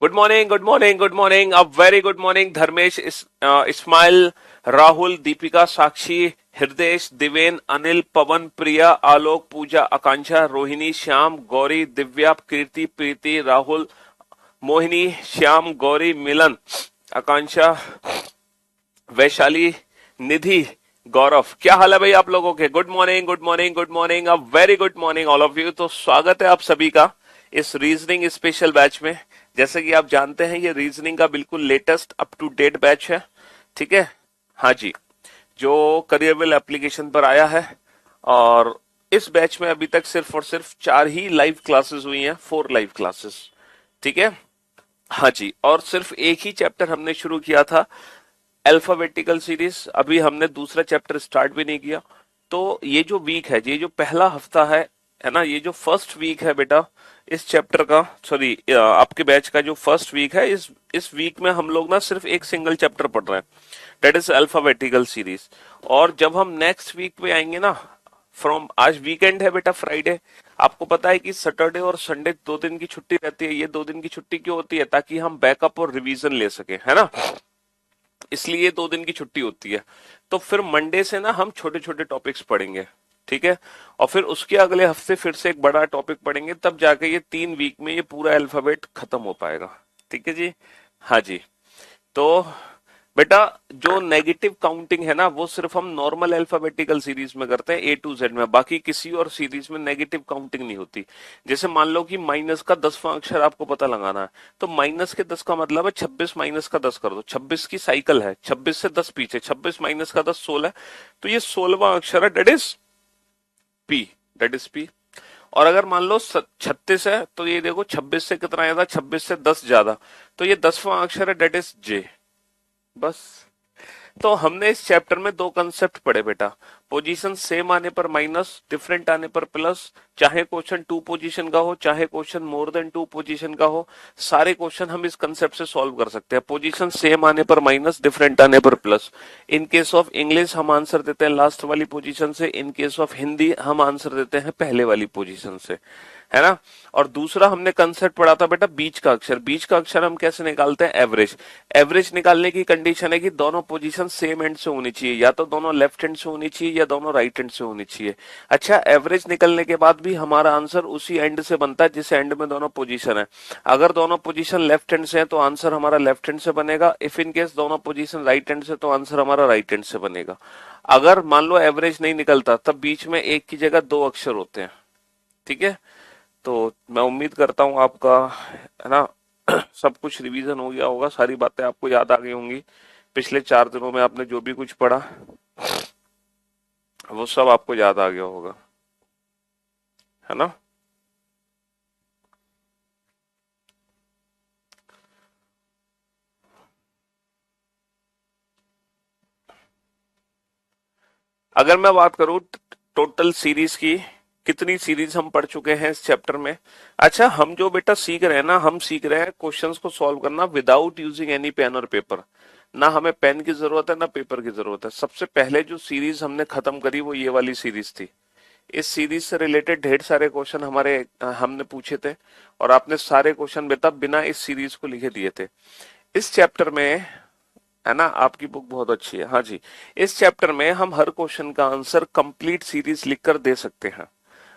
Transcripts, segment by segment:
Good morning, good morning, good morning, a very good morning Dharmesh, Ismail, Rahul, Deepika, Sakshi, Hriday, Diven, Anil, पवन, प्रिया, आलोक, पूजा, आकांक्षा, रोहिणी, श्याम, गौरी, दिव्या, कीर्ति, प्रीति, राहुल, मोहिनी, श्याम, गौरी, मिलन, आकांक्षा, वैशाली, निधि, गौरव। क्या हाल है भाई आप लोगों के? Good morning, good morning, good morning, a very good morning all of you. तो स्वागत है आप सभी का इस रीजनिंग स्पेशल बैच में। जैसे कि आप जानते हैं, ये रीजनिंग का बिल्कुल latest up to date batch है। ठीक है, हाँ जी, जो करियरवेल एप्लीकेशन पर आया है। और इस बैच में अभी तक सिर्फ और सिर्फ 4 ही लाइव क्लासेस हुई हैं, 4 लाइव क्लासेस। ठीक है, हाँ जी, और सिर्फ एक ही चैप्टर हमने शुरू किया था, अल्फाबेटिकल सीरीज। अभी हमने दूसरा चैप्टर स्टार्ट भी नहीं किया। तो ये जो वीक है, ये जो पहला हफ्ता है ना, ये जो फर्स्ट वीक है बेटा इस चैप्टर का, सॉरी आपके बैच का जो फर्स्ट वीक है, इस वीक में हम लोग ना सिर्फ एक सिंगल चैप्टर पढ़ रहे हैं, दैट इज अल्फाबेटिकल सीरीज। और जब हम नेक्स्ट वीक पे आएंगे ना, फ्रॉम आज वीकेंड है बेटा, फ्राइडे। आपको पता है कि सैटरडे और संडे 2 दिन की छुट्टी रहती है। ये 2 दिन की छुट्टी क्यों होती है? ताकि हम बैकअप और रिवीजन ले सके, है ना। इसलिए 2 दिन की छुट्टी होती है। तो फिर मंडे से ना हम छोटे छोटे टॉपिक्स पढ़ेंगे। ठीक है, और फिर उसके अगले हफ्ते फिर से एक बड़ा टॉपिक पढ़ेंगे, तब जाके ये 3 वीक में ये पूरा अल्फाबेट खत्म हो पाएगा। ठीक है जी, हाँ जी। तो बेटा, जो नेगेटिव काउंटिंग है ना, वो सिर्फ हम नॉर्मल अल्फाबेटिकल सीरीज में करते हैं, A to Z में। बाकी किसी और सीरीज में नेगेटिव काउंटिंग नहीं होती। जैसे मान लो कि माइनस का 10वां अक्षर आपको पता लगाना है, तो माइनस के 10 का मतलब है 26 माइनस का 10 कर दो। 26 की साइकिल है, 26 से 10 पीछे, 26 माइनस का 10 16। तो ये 16वां अक्षर है, that is P, that is P. और अगर मान लो 36 है, तो ये देखो 26 से कितना ज्यादा, 26 से 10 ज्यादा, तो ये 10वां अक्षर है, डेट इज जे। बस। तो हमने इस चैप्टर में 2 कंसेप्ट पढ़े बेटा। पोजीशन सेम आने पर माइनस, डिफरेंट आने पर प्लस। चाहे क्वेश्चन 2 पोजीशन का हो, चाहे क्वेश्चन मोर देन 2 पोजीशन का हो, सारे क्वेश्चन हम इस कंसेप्ट से सॉल्व कर सकते हैं। पोजीशन सेम आने पर माइनस, डिफरेंट आने पर plus. In case of English हम आंसर देते हैं लास्ट वाली पोजीशन से, इन केस ऑफ हिंदी हम आंसर देते हैं पहले वाली पोजीशन से, है ना। और दूसरा हमने कंसेप्ट पढ़ा था बेटा बीच का अक्षर। बीच का अक्षर हम कैसे निकालते हैं? एवरेज। एवरेज निकालने की कंडीशन है कि दोनों पोजीशन सेम एंड से होनी चाहिए, या तो दोनों लेफ्ट हैंड से होनी चाहिए या दोनों राइट हैंड से होनी चाहिए। अच्छा, एवरेज निकलने के बाद भी हमारा आंसर उसी एंड से बनता है जिस एंड में दोनों पोजीशन है। अगर दोनों पोजीशन लेफ्ट हैंड से है तो आंसर हमारा लेफ्ट हैंड से बनेगा। इफ इन केस दोनों पोजीशन राइट हैंड से, तो आंसर हमारा राइट हैंड से बनेगा। अगर मान लो एवरेज नहीं निकलता, तब बीच में एक की जगह 2 अक्षर होते हैं। ठीक है, तो मैं उम्मीद करता हूँ आपका, है ना, सब कुछ रिवीजन हो गया होगा, सारी बातें आपको याद आ गई होंगी। पिछले 4 दिनों में आपने जो भी कुछ पढ़ा, वो सब आपको याद आ गया होगा, है ना। अगर मैं बात करूँ टोटल सीरीज की, कितनी सीरीज हम पढ़ चुके हैं इस चैप्टर में। अच्छा, हम जो बेटा सीख रहे हैं ना, हम सीख रहे हैं क्वेश्चंस को सॉल्व करना विदाउट यूजिंग एनी पेन और पेपर। ना हमें पेन की जरूरत है, ना पेपर की जरूरत है। सबसे पहले जो सीरीज हमने खत्म करी वो ये वाली सीरीज थी। इस सीरीज से रिलेटेड ढेर सारे क्वेश्चन हमारे हमने पूछे थे, और आपने सारे क्वेश्चन बेटा बिना इस सीरीज को लिखे दिए थे। इस चैप्टर में, है ना, आपकी बुक बहुत अच्छी है, हाँ जी। इस चैप्टर में हम हर क्वेश्चन का आंसर कंप्लीट सीरीज लिखकर दे सकते हैं,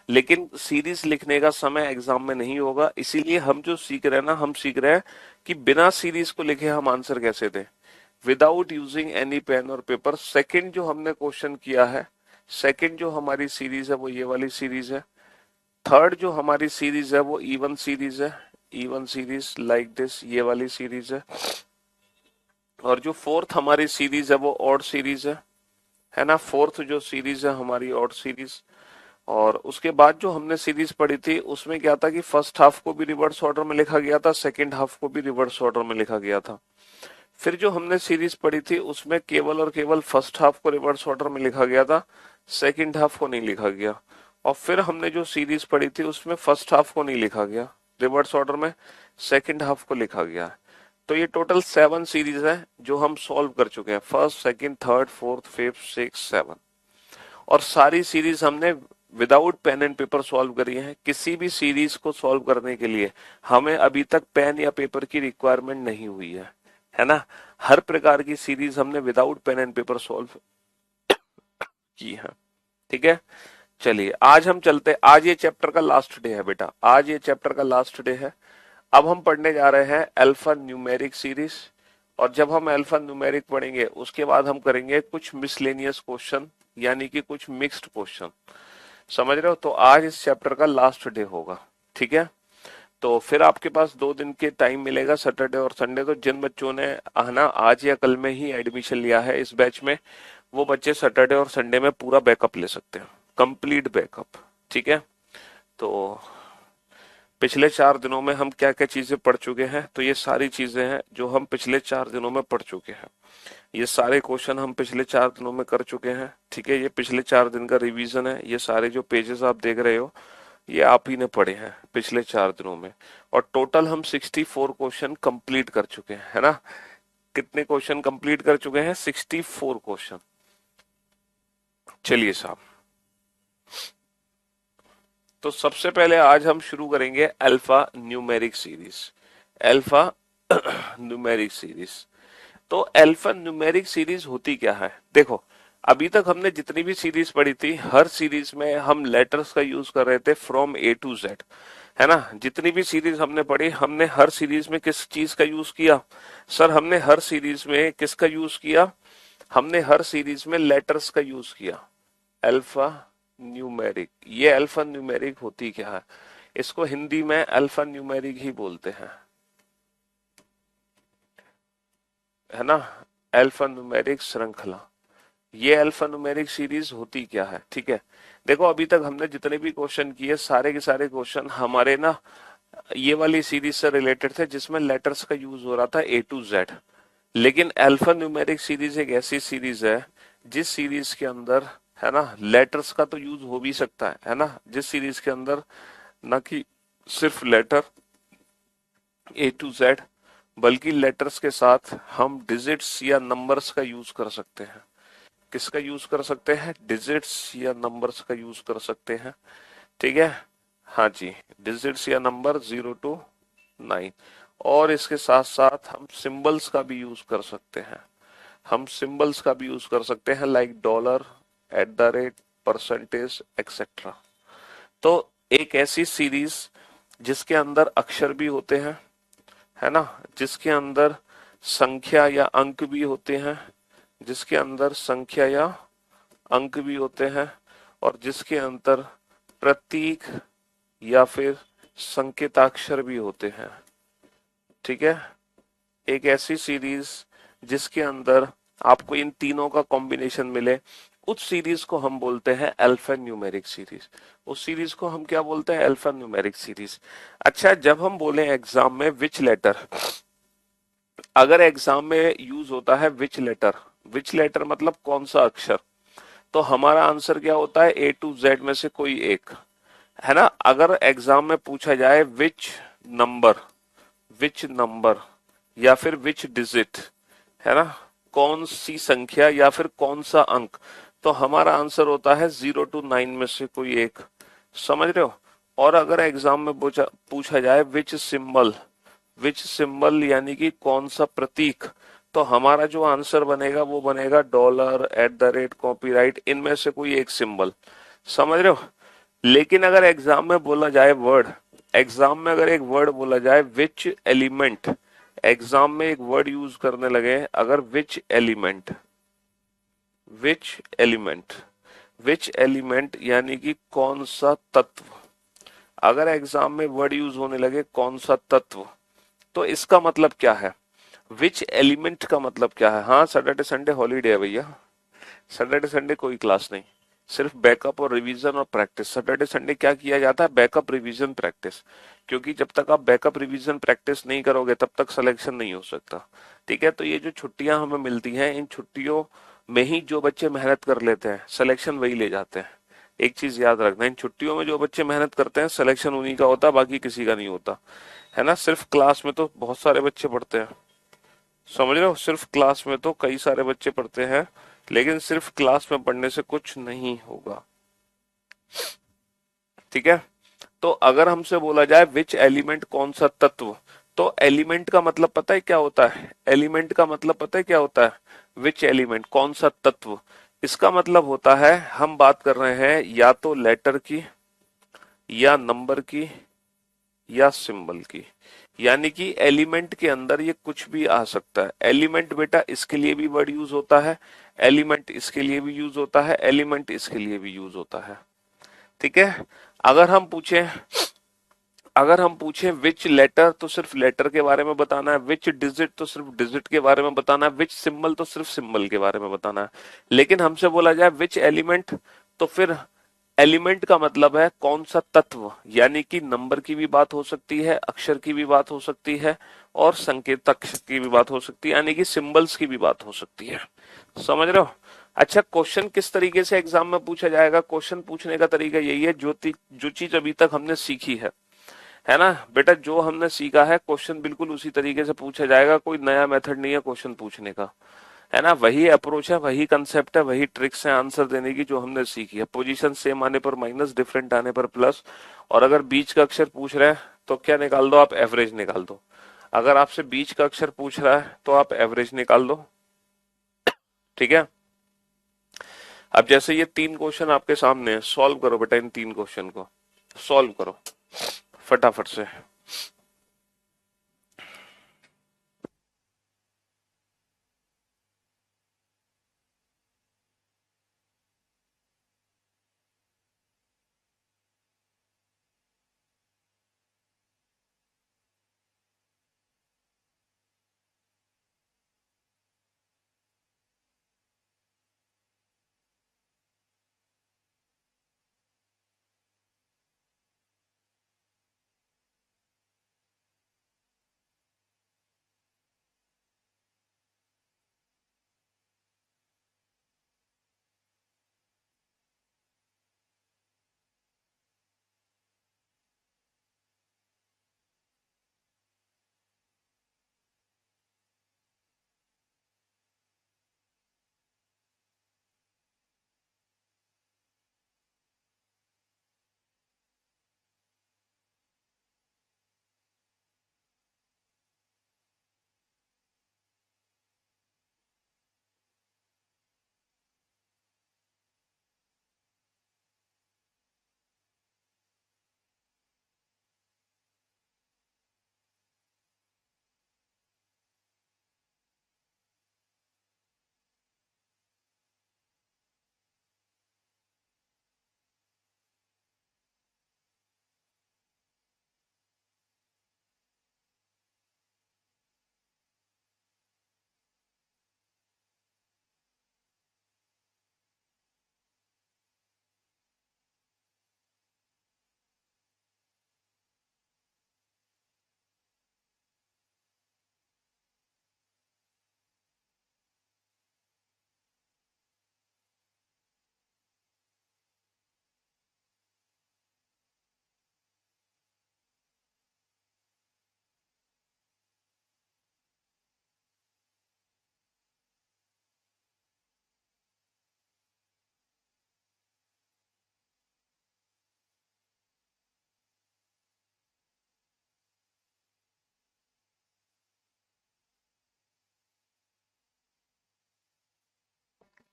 लेकिन सीरीज लिखने का समय एग्जाम में नहीं होगा। इसीलिए हम जो सीख रहे हैं ना, हम सीख रहे हैं कि बिना सीरीज को लिखे हम आंसर कैसे दें, विदाउट यूजिंग एनी पेन और पेपर। सेकंड जो हमने क्वेश्चन किया है, सेकंड जो हमारी सीरीज है वो ये वाली सीरीज है। थर्ड जो हमारी सीरीज है वो इवन सीरीज है, इवन सीरीज लाइक दिस, ये वाली सीरीज है। और जो फोर्थ हमारी सीरीज है वो ऑड सीरीज है ना। फोर्थ जो सीरीज है हमारी ऑड सीरीज। और उसके बाद जो हमने सीरीज पढ़ी थी उसमें क्या था कि फर्स्ट हाफ को भी रिवर्स ऑर्डर में लिखा गया था, सेकंड हाफ को भी रिवर्स ऑर्डर में लिखा गया था। फिर जो हमने सीरीज पढ़ी थी उसमें केवल और केवल फर्स्ट हाफ को रिवर्स ऑर्डर में लिखा गया था, सेकंड हाफ को नहीं लिखा गया। और फिर हमने जो सीरीज पढ़ी थी उसमें फर्स्ट हाफ को नहीं लिखा गया रिवर्स ऑर्डर में, सेकंड हाफ को लिखा गया है। तो ये टोटल 7 सीरीज है जो हम सॉल्व कर चुके हैं, first, second, third, fourth, fifth, six, seven. और सारी सीरीज हमने without pen and paper solve करी हैं। किसी भी सीरीज को सॉल्व करने के लिए हमें अभी तक पेन या पेपर की रिक्वायरमेंट नहीं हुई है ना। हर प्रकार की सीरीज हमने without pen and paper solve की है। ठीक है, चलिए आज हम चलते, आज ये चैप्टर का लास्ट डे है बेटा, आज ये चैप्टर का लास्ट डे है। अब हम पढ़ने जा रहे हैं अल्फा न्यूमेरिक सीरीज, और जब हम अल्फा न्यूमेरिक पढ़ेंगे उसके बाद हम करेंगे कुछ मिसलेनियस क्वेश्चन, यानी कि कुछ मिक्स्ड क्वेश्चन, समझ रहे हो। तो आज इस चैप्टर का लास्ट डे होगा, ठीक है। तो फिर आपके पास 2 दिन के टाइम मिलेगा, सैटरडे और संडे। तो जिन बच्चों ने आना आज या कल में ही एडमिशन लिया है इस बैच में, वो बच्चे सैटरडे और संडे में पूरा बैकअप ले सकते हैं, कंप्लीट बैकअप, ठीक है। तो पिछले 4 दिनों में हम क्या क्या चीजें पढ़ चुके हैं, तो ये सारी चीजें हैं जो हम पिछले 4 दिनों में पढ़ चुके हैं। ये सारे क्वेश्चन हम पिछले 4 दिनों में कर चुके हैं, ठीक है। ये पिछले 4 दिन का रिवीजन है। ये सारे जो पेजेस आप देख रहे हो ये आप ही ने पढ़े हैं पिछले 4 दिनों में, और टोटल हम 64 क्वेश्चन कंप्लीट कर चुके हैं, है ना। कितने क्वेश्चन कंप्लीट कर चुके हैं? 64 क्वेश्चन। चलिए साहब, तो सबसे पहले आज हम शुरू करेंगे alpha numeric series. Alpha numeric series, तो अल्फा न्यूमेरिक सीरीज होती क्या है? देखो, अभी तक हमने जितनी भी सीरीज पढ़ी थी, हर सीरीज में हम लेटर्स का यूज कर रहे थे फ्रॉम ए टू जेड, है ना। जितनी भी सीरीज हमने पढ़ी, हमने हर सीरीज में किस चीज का यूज किया? सर हमने हर सीरीज में किसका यूज किया? हमने हर सीरीज में लेटर्स का यूज किया। अल्फा न्यूमेरिक, ये अल्फा न्यूमेरिक होती क्या है? इसको हिंदी में अल्फा न्यूमेरिक ही बोलते हैं, है ना। अल्फा न्यूमेरिक श्रृंखला, ये अल्फा न्यूमेरिक सीरीज होती क्या है? ठीक है, देखो अभी तक हमने जितने भी क्वेश्चन किए, सारे के सारे क्वेश्चन हमारे ना ये वाली सीरीज से रिलेटेड थे जिसमें लेटर्स का यूज हो रहा था ए टू जेड। लेकिन अल्फा न्यूमेरिक सीरीज एक ऐसी सीरीज है जिस सीरीज के अंदर, है ना, लेटर्स का तो यूज हो भी सकता है ना। जिस सीरीज के अंदर न कि सिर्फ लेटर ए टू जेड, बल्कि लेटर्स के साथ हम डिजिट्स या नंबर्स का यूज कर सकते हैं। किसका यूज कर सकते हैं? डिजिट्स या नंबर्स का यूज कर सकते हैं, ठीक है। हाँ जी, डिजिट्स या नंबर 0 to 9, और इसके साथ साथ हम सिंबल्स का भी यूज कर सकते हैं। हम सिंबल्स का भी यूज कर सकते हैं, लाइक डॉलर, @ परसेंटेज एक्सेट्रा। तो एक ऐसी सीरीज जिसके अंदर अक्षर भी होते हैं, है ना, जिसके अंदर संख्या या अंक भी होते हैं, जिसके अंदर संख्या या अंक भी होते हैं, और जिसके अंदर प्रतीक या फिर संकेताक्षर भी होते हैं, ठीक है। एक ऐसी सीरीज जिसके अंदर आपको इन तीनों का कॉम्बिनेशन मिले, उस सीरीज को हम बोलते हैं अल्फा न्यूमेरिक सीरीज। उस सीरीज को हम क्या बोलते हैं? Alpha numeric series. अच्छा, जब हम बोले एग्जाम में विच लेटर, अगर एग्जाम में यूज होता है विच लेटर मतलब कौन सा अक्षर, तो हमारा आंसर क्या होता है? ए टू जेड में से कोई एक, है ना। अगर एग्जाम में पूछा जाए विच नंबर या फिर विच डिजिट, है ना, कौन सी संख्या या फिर कौन सा अंक, तो हमारा आंसर होता है 0 to 9 में से कोई एक, समझ रहे हो। और अगर एग्जाम में पूछा जाए विच सिंबल यानी कि कौन सा प्रतीक, तो हमारा जो आंसर बनेगा वो बनेगा डॉलर, @ कॉपीराइट, इनमें से कोई एक सिंबल, समझ रहे हो। लेकिन अगर एग्जाम में बोला जाए वर्ड, एग्जाम में अगर एक वर्ड बोला जाए विच एलिमेंट, एग्जाम में एक वर्ड यूज करने लगे अगर विच एलिमेंट विच एलिमेंट यानी कि कौन सा तत्व, अगर एग्जाम में वर्ड यूज होने लगे कौन सा तत्व, तो इसका मतलब क्या है? विच एलिमेंट का मतलब क्या है? हाँ, सैटरडे संडे हॉलीडे है भैया, सैटरडे संडे कोई क्लास नहीं, सिर्फ बैकअप और रिवीजन और प्रैक्टिस। सैटरडे संडे क्या किया जाता है? Backup, revision, practice. क्योंकि जब तक आप बैकअप, रिवीजन, प्रैक्टिस नहीं करोगे तब तक सिलेक्शन नहीं हो सकता, ठीक है। तो ये जो छुट्टियां हमें मिलती हैं, इन छुट्टियों में ही जो बच्चे मेहनत कर लेते हैं सिलेक्शन वही ले जाते हैं। एक चीज याद रखना, इन छुट्टियों में जो बच्चे मेहनत करते हैं सिलेक्शन उन्हीं का होता है, बाकी किसी का नहीं होता, है ना। सिर्फ क्लास में तो बहुत सारे बच्चे पढ़ते हैं, समझ रहे हो। सिर्फ क्लास में तो कई सारे बच्चे पढ़ते हैं, लेकिन सिर्फ क्लास में पढ़ने से कुछ नहीं होगा। ठीक है। तो अगर हमसे बोला जाए विच एलिमेंट, कौन सा तत्व, तो एलिमेंट का मतलब पता है क्या होता है? एलिमेंट का मतलब पता है क्या होता है? विच एलिमेंट, कौन सा तत्व, इसका मतलब होता है हम बात कर रहे हैं या तो लेटर की, या नंबर की, या सिंबल की। यानी कि एलिमेंट के अंदर ये कुछ भी आ सकता है। एलिमेंट बेटा इसके लिए भी वर्ड यूज होता है, एलिमेंट इसके लिए भी यूज होता है, एलिमेंट इसके लिए भी यूज होता है। ठीक है। अगर हम पूछें अगर हम पूछें विच लेटर, तो सिर्फ लेटर के बारे में बताना है। विच डिजिट, तो सिर्फ डिजिट के बारे में बताना है। विच सिंबल, तो सिर्फ सिंबल के बारे में बताना है। लेकिन हमसे बोला जाए विच एलिमेंट, तो फिर एलिमेंट का मतलब है कौन सा तत्व, यानी कि नंबर की भी बात हो सकती है, अक्षर की भी बात हो सकती है, और संकेतक की भी बात हो सकती है, यानी कि सिंबल्स की भी बात हो सकती है। समझ रहे हो? अच्छा, क्वेश्चन किस तरीके से एग्जाम में पूछा जाएगा? क्वेश्चन पूछने का तरीका यही है, जो चीज अभी तक हमने सीखी है ना बेटा, जो हमने सीखा है क्वेश्चन बिल्कुल उसी तरीके से पूछा जाएगा। कोई नया मेथड नहीं है क्वेश्चन पूछने का, है ना। वही अप्रोच है, वही कंसेप्ट है, वही ट्रिक्स है आंसर देने की जो हमने सीखी है। पोजीशन सेम आने पर माइनस, डिफरेंट आने पर प्लस, और अगर बीच का अक्षर पूछ रहे हैं तो क्या निकाल दो आप? एवरेज निकाल दो। अगर आपसे बीच का अक्षर पूछ रहा है तो आप एवरेज निकाल दो। ठीक है। अब जैसे ये 3 क्वेश्चन आपके सामने है, सॉल्व करो बेटा इन 3 क्वेश्चन को, सॉल्व करो फटाफट से।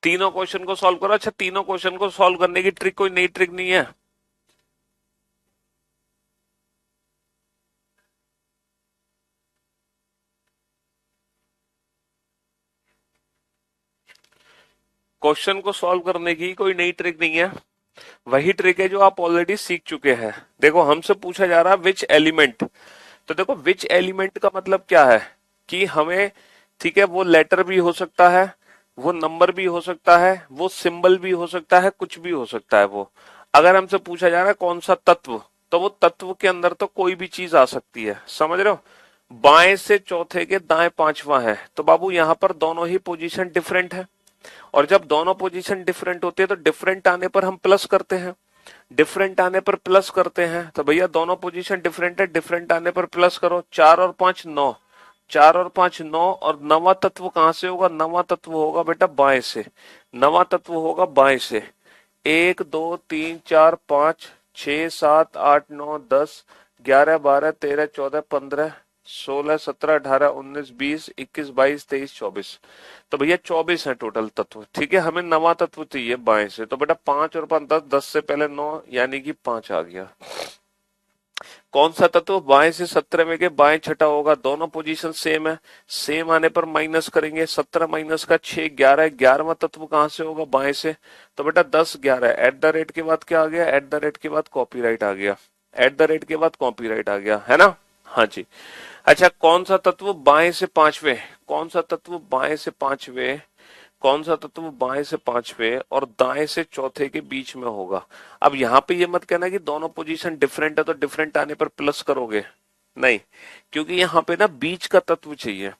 तीनों क्वेश्चन को सॉल्व करो। अच्छा, तीनों क्वेश्चन को सॉल्व करने की ट्रिक कोई नई ट्रिक नहीं है। क्वेश्चन को सॉल्व करने की कोई नई ट्रिक नहीं है, वही ट्रिक है जो आप ऑलरेडी सीख चुके हैं। देखो, हमसे पूछा जा रहा है विच एलिमेंट, तो देखो विच एलिमेंट का मतलब क्या है कि हमें, ठीक है, वो लेटर भी हो सकता है, वो नंबर भी हो सकता है, वो सिंबल भी हो सकता है, कुछ भी हो सकता है वो। अगर हमसे पूछा जा रहा है कौन सा तत्व, तो वो तत्व के अंदर तो कोई भी चीज आ सकती है। समझ रहे हो? बाएं से चौथे के दाएं पांचवा है, तो बाबू यहां पर दोनों ही पोजीशन डिफरेंट है, और जब दोनों पोजीशन डिफरेंट होती है तो डिफरेंट आने पर हम प्लस करते हैं, डिफरेंट आने पर प्लस करते हैं। तो भैया दोनों पोजीशन डिफरेंट है, डिफरेंट आने पर प्लस करो। 4 और 5 9, 4 और 5 9, और नवा तत्व कहां से होगा? नवा तत्व होगा बेटा बाएं से, नवा तत्व होगा बाएं से। 1 2 3 4 5 6 7 8 9 10 11 12 13 14 15 16 17 18 19 20 21 22 23 24। तो भैया 24 है टोटल तत्व। ठीक है, हमें नवा तत्व चाहिए बाएं से, तो बेटा 5 और 5 10, 10 से पहले 9 यानी कि 5 आ गया। कौन सा तत्व बाएं से 17 में के बाएं छठा होगा? दोनों पोजीशन सेम है, सेम आने पर माइनस करेंगे। 17 माइनस का 6 11, 11वां तत्व कहां से होगा? बाएं से। तो बेटा 10 11 एट द रेट के बाद क्या आ गया? एट द रेट के बाद कॉपीराइट आ गया। एट द रेट के बाद कॉपीराइट आ गया, है ना? हाँ जी। अच्छा, कौन सा तत्व बाएं से पांचवे? कौन सा तत्व बाएं से पांचवे? कौन सा तत्व बाएं से पांचवे और दाएं से चौथे के बीच में होगा? अब यहाँ पे ये मत कहना कि दोनों पोजीशन डिफरेंट है तो डिफरेंट आने पर प्लस करोगे, नहीं, क्योंकि यहाँ पे ना बीच का तत्व चाहिए।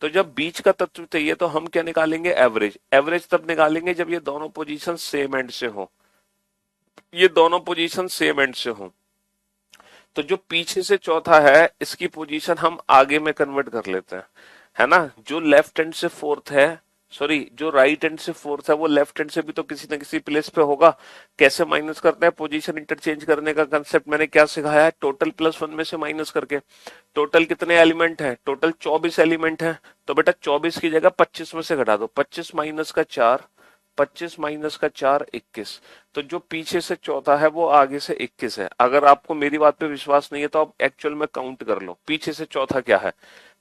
तो जब बीच का तत्व चाहिए तो हम क्या निकालेंगे? एवरेज। एवरेज तब निकालेंगे जब ये दोनों पोजीशन सेम एंड से हो, ये दोनों पोजीशन सेम एंड से हो। तो जो पीछे से चौथा है इसकी पोजीशन हम आगे में कन्वर्ट कर लेते हैं, है ना? जो लेफ्ट हैंड से फोर्थ है, सॉरी, जो राइट हैंड से फोर्थ है वो लेफ्ट हैंड से भी तो किसी न किसी प्लेस पे होगा। कैसे माइनस करते हैं? पोजीशन इंटरचेंज करने का कंसेप्ट मैंने क्या सिखाया है? टोटल प्लस वन में से माइनस करके। टोटल कितने एलिमेंट है? टोटल 24 एलिमेंट है। तो बेटा 24 की जगह 25 में से घटा दो। 25 माइनस का 4, 25 माइनस का 4 21। तो जो पीछे से चौथा है वो आगे से 21 है। अगर आपको मेरी बात पे विश्वास नहीं है तो आप एक्चुअल में काउंट कर लो, पीछे से चौथा क्या है?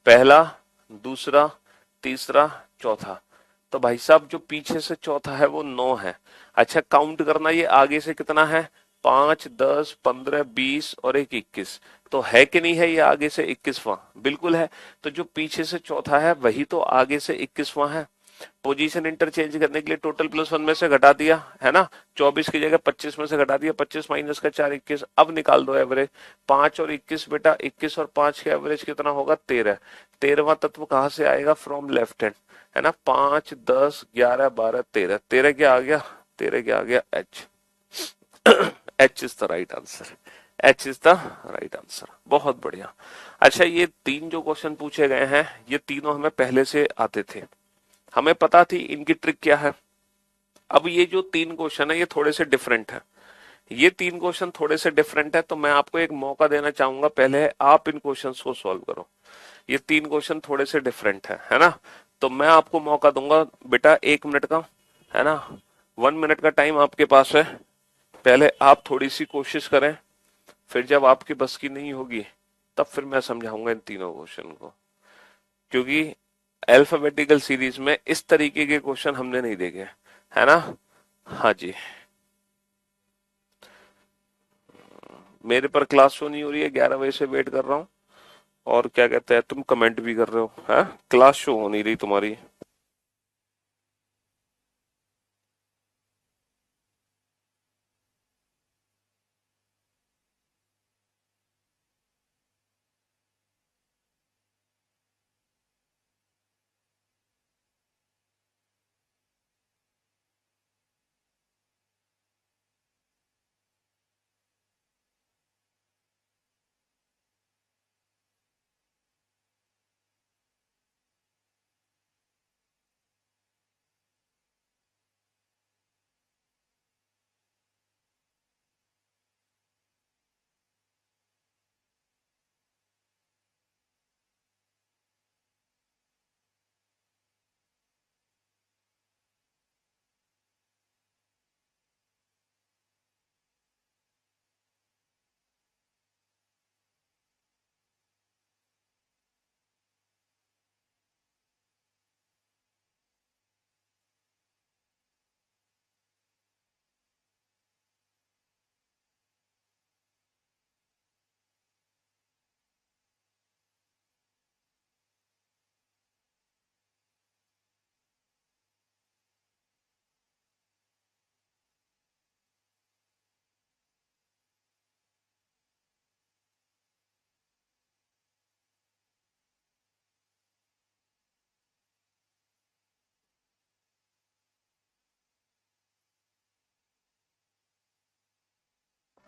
पहला, दूसरा, तीसरा, चौथा। तो भाई साहब जो पीछे से चौथा है वो 9 है। अच्छा, काउंट करना ये आगे से कितना है? 5 10 15 20 और एक 21। तो है कि नहीं है ये आगे से 21वां? बिल्कुल है। तो जो पीछे से चौथा है वही तो आगे से 21वां है। पोजीशन इंटरचेंज करने के लिए टोटल प्लस वन में से घटा दिया, है ना? 24 की जगह 25 में से घटा दिया। 25 माइनस का 4 21। अब निकाल दो एवरेज। 5 और 21 बेटा, 21 और 5 का एवरेज कितना होगा? 13। 13वां तत्व कहां से आएगा? फ्रॉम लेफ्ट हैंड, है ना? 5 10 11 12 13। 13 क्या आ गया? 13 क्या आ गया? H. H is the right answer. H is the right answer. बहुत बढ़िया। अच्छा, ये तीन जो क्वेश्चन पूछे गए हैं ये तीनों हमें पहले से आते थे, हमें पता थी इनकी ट्रिक क्या है। अब ये जो तीन क्वेश्चन है ये थोड़े से डिफरेंट है। ये तीन क्वेश्चन थोड़े से डिफरेंट है तो मैं आपको एक मौका देना चाहूंगा, पहले आप इन क्वेश्चंस को सॉल्व करो। ये तीन क्वेश्चन थोड़े से डिफरेंट है ना? तो मैं आपको मौका दूंगा बेटा 1 मिनट का, है ना? 1 मिनट का टाइम आपके पास है। पहले आप थोड़ी सी कोशिश करें, फिर जब आपकी बस की नहीं होगी तब फिर मैं समझाऊंगा इन तीनों क्वेश्चन को, क्योंकि अल्फाबेटिकल सीरीज में इस तरीके के क्वेश्चन हमने नहीं देखे, है ना? हाँ जी। मेरे पर क्लास शो नहीं हो रही है, 11 बजे से वेट कर रहा हूँ। और क्या कहते हैं, तुम कमेंट भी कर रहे हो, है? क्लास शो हो नहीं रही तुम्हारी।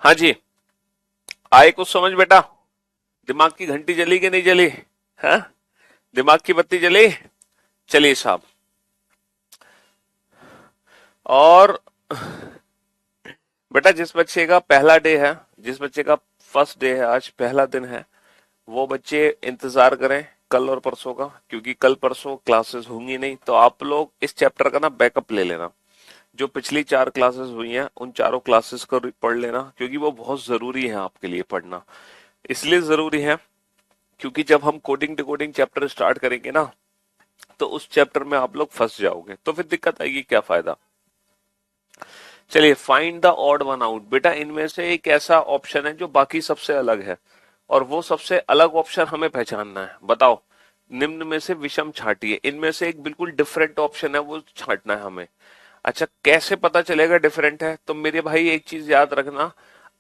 हाँ जी, आए कुछ समझ बेटा? दिमाग की घंटी जली कि नहीं जली? है? दिमाग की बत्ती जली? चलिए साहब। और बेटा जिस बच्चे का पहला डे है, जिस बच्चे का फर्स्ट डे है, आज पहला दिन है, वो बच्चे इंतजार करें कल और परसों का, क्योंकि कल परसों क्लासेस होंगी नहीं। तो आप लोग इस चैप्टर का ना बैकअप ले लेना। जो पिछली 4 क्लासेस हुई हैं उन चारों क्लासेस को पढ़ लेना, क्योंकि वो बहुत जरूरी है आपके लिए पढ़ना। इसलिए जरूरी है क्योंकि जब हम कोडिंग डिकोडिंग चैप्टर स्टार्ट करेंगे ना, तो उस चैप्टर में आप लोग फंस जाओगे, तो फिर दिक्कत आएगी, क्या फायदा। चलिए, find the odd one out. बेटा इनमें से एक ऐसा ऑप्शन है जो बाकी सबसे अलग है, और वो सबसे अलग ऑप्शन हमें पहचानना है। बताओ, निम्न में से विषम छांटिए। इनमें से एक बिल्कुल डिफरेंट ऑप्शन है, वो छांटना है हमें। अच्छा, कैसे पता चलेगा डिफरेंट है? तो मेरे भाई एक चीज याद रखना,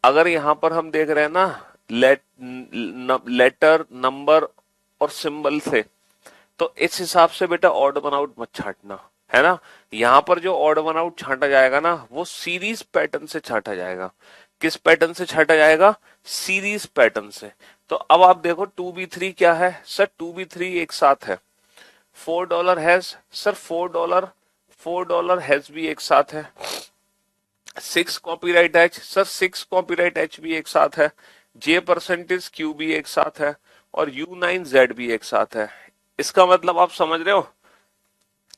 अगर यहां पर हम देख रहे हैं ना लेटर, नंबर और सिंबल से, तो इस हिसाब से बेटा ऑड वन आउट मत छांटना, है ना। यहां पर जो ऑड वन आउट छांटा जाएगा ना, वो सीरीज पैटर्न से छांटा जाएगा। किस पैटर्न से छांटा जाएगा? सीरीज पैटर्न से। तो अब आप देखो 2B3 क्या है सर? 2B3 एक साथ है। $4 हैज सर, $4 हैज भी एक साथ है। 6 copyright H sir, 6 copyright H भी एक साथ है। J% क्यू भी एक साथ है, और U9Z भी एक साथ है। इसका मतलब आप समझ रहे हो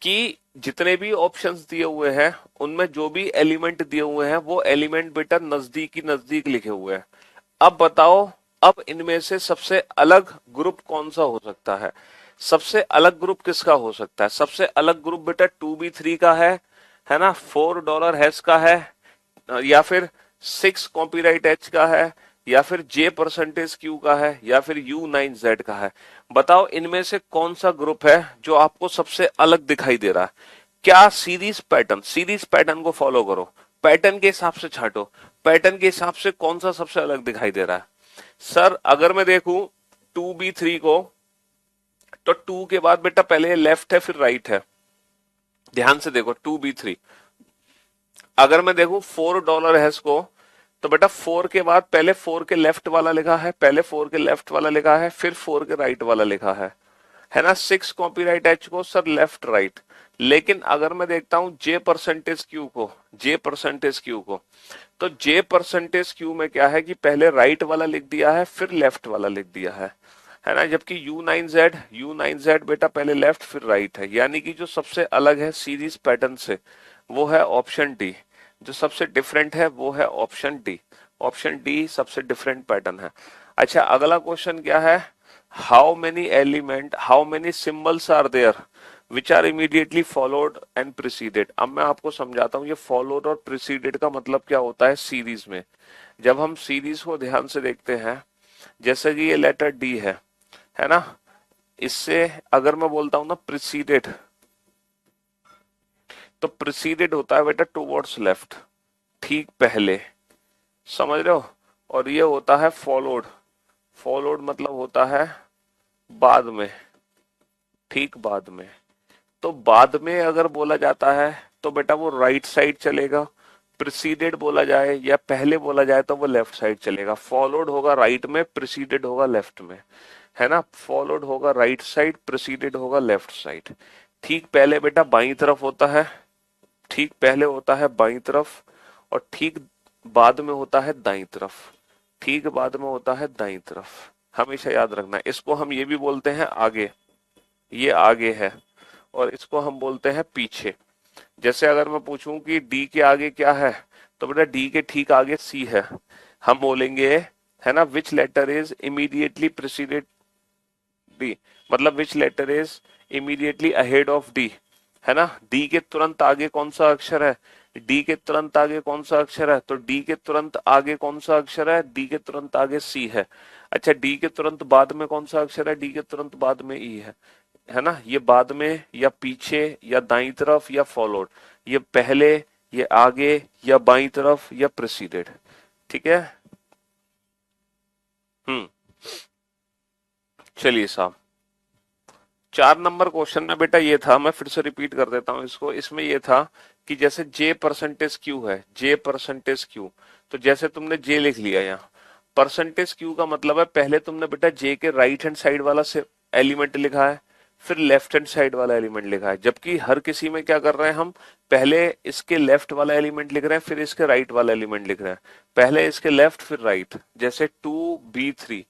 कि जितने भी ऑप्शंस दिए हुए हैं उनमें जो भी एलिमेंट दिए हुए हैं वो एलिमेंट बेटा नजदीक ही नजदीक लिखे हुए हैं। अब बताओ, अब इनमें से सबसे अलग ग्रुप कौन सा हो सकता है? सबसे अलग ग्रुप किसका हो सकता है? सबसे अलग ग्रुप बेटा 2B3 का है ना, $4 हैश का है, या फिर 6 कॉपीराइट एच का है, या फिर J%Q का है, या फिर U9Z का है। बताओ इनमें से कौन सा ग्रुप है जो आपको सबसे अलग दिखाई दे रहा है? क्या सीरीज पैटर्न, सीरीज पैटर्न को फॉलो करो, पैटर्न के हिसाब से छाटो, पैटर्न के हिसाब से कौन सा सबसे अलग दिखाई दे रहा है? सर अगर मैं देखूं 2B3 को, तो 2 के बाद बेटा पहले लेफ्ट है फिर राइट है। ध्यान से देखो 2B3। अगर मैं देखूं $4 है इसको, तो बेटा 4 के बाद पहले 4 के लेफ्ट वाला लिखा है, पहले 4 के लेफ्ट वाला लिखा है, फिर 4 के राइट वाला लिखा है ना। 6 कॉपीराइट एच को सर लेफ्ट राइट। लेकिन अगर मैं देखता हूं J%Q को, J%Q को, तो J%Q में क्या है कि पहले राइट वाला लिख दिया है फिर लेफ्ट वाला लिख दिया है ना। जबकि U9Z बेटा पहले लेफ्ट फिर राइट है। यानी कि जो सबसे अलग है सीरीज पैटर्न से, वो है ऑप्शन डी। जो सबसे डिफरेंट है वो है ऑप्शन डी। ऑप्शन डी सबसे डिफरेंट पैटर्न है। अच्छा, अगला क्वेश्चन क्या है? How many symbols are there which are immediately followed and preceded. अब मैं आपको समझाता हूँ ये फॉलोड और प्रिसीडेड का मतलब क्या होता है सीरीज में। जब हम सीरीज को ध्यान से देखते हैं, जैसे कि ये लेटर डी है ना, इससे अगर मैं बोलता हूं ना प्रिसीडेड, तो प्रिसीडेड होता है बेटा टुवर्ड्स लेफ्ट, ठीक पहले, समझ रहे हो। और ये होता है फॉलोड, फॉलोड मतलब होता है बाद में, ठीक बाद में। तो बाद में अगर बोला जाता है तो बेटा वो राइट साइड चलेगा, प्रिसीडेड बोला जाए या पहले बोला जाए तो वो लेफ्ट साइड चलेगा। फॉलोड होगा राइट में, प्रिसीडेड होगा लेफ्ट में, है ना। फॉलोड होगा राइट साइड, प्रिसीडेड होगा लेफ्ट साइड। ठीक पहले बेटा बाई तरफ होता है, ठीक पहले होता है बाई तरफ, और ठीक बाद में होता है दाई तरफ, ठीक बाद में होता है दाई तरफ। हमेशा याद रखना, इसको हम ये भी बोलते हैं आगे, ये आगे है, और इसको हम बोलते हैं पीछे। जैसे अगर मैं पूछूं कि डी के आगे क्या है, तो बेटा डी के ठीक आगे सी है। हम बोलेंगे, है ना, which letter is immediately preceded D, मतलब which letter is immediately ahead of D, है ना। डी के तुरंत आगे कौन सा अक्षर है? डी के तुरंत आगे कौन सा अक्षर है? तो डी के तुरंत आगे कौन सा अक्षर है? डी के तुरंत आगे सी है। अच्छा, डी के तुरंत बाद में कौन सा अक्षर है? डी के तुरंत बाद में ई है ना। ये बाद में या पीछे या दाई तरफ या फॉलोड, ये पहले, ये आगे या बाई तरफ या प्रिसीडेड, ठीक है। हम्म, चलिए साहब, 4 नंबर क्वेश्चन में बेटा ये था, मैं फिर से रिपीट कर देता हूं इसको। इसमें ये था कि जैसे J%Q है, J%Q, तो जैसे तुमने J लिख लिया यहाँ, %Q का मतलब है पहले तुमने बेटा J के राइट हैंड साइड वाला से एलिमेंट लिखा है, फिर लेफ्ट हैंड साइड वाला एलिमेंट लिखा है, जबकि हर किसी में क्या कर रहे हैं हम, पहले इसके लेफ्ट वाला एलिमेंट लिख रहे हैं, फिर इसके राइट वाला एलिमेंट लिख रहे हैं, पहले इसके लेफ्ट फिर राइट। जैसे 2b3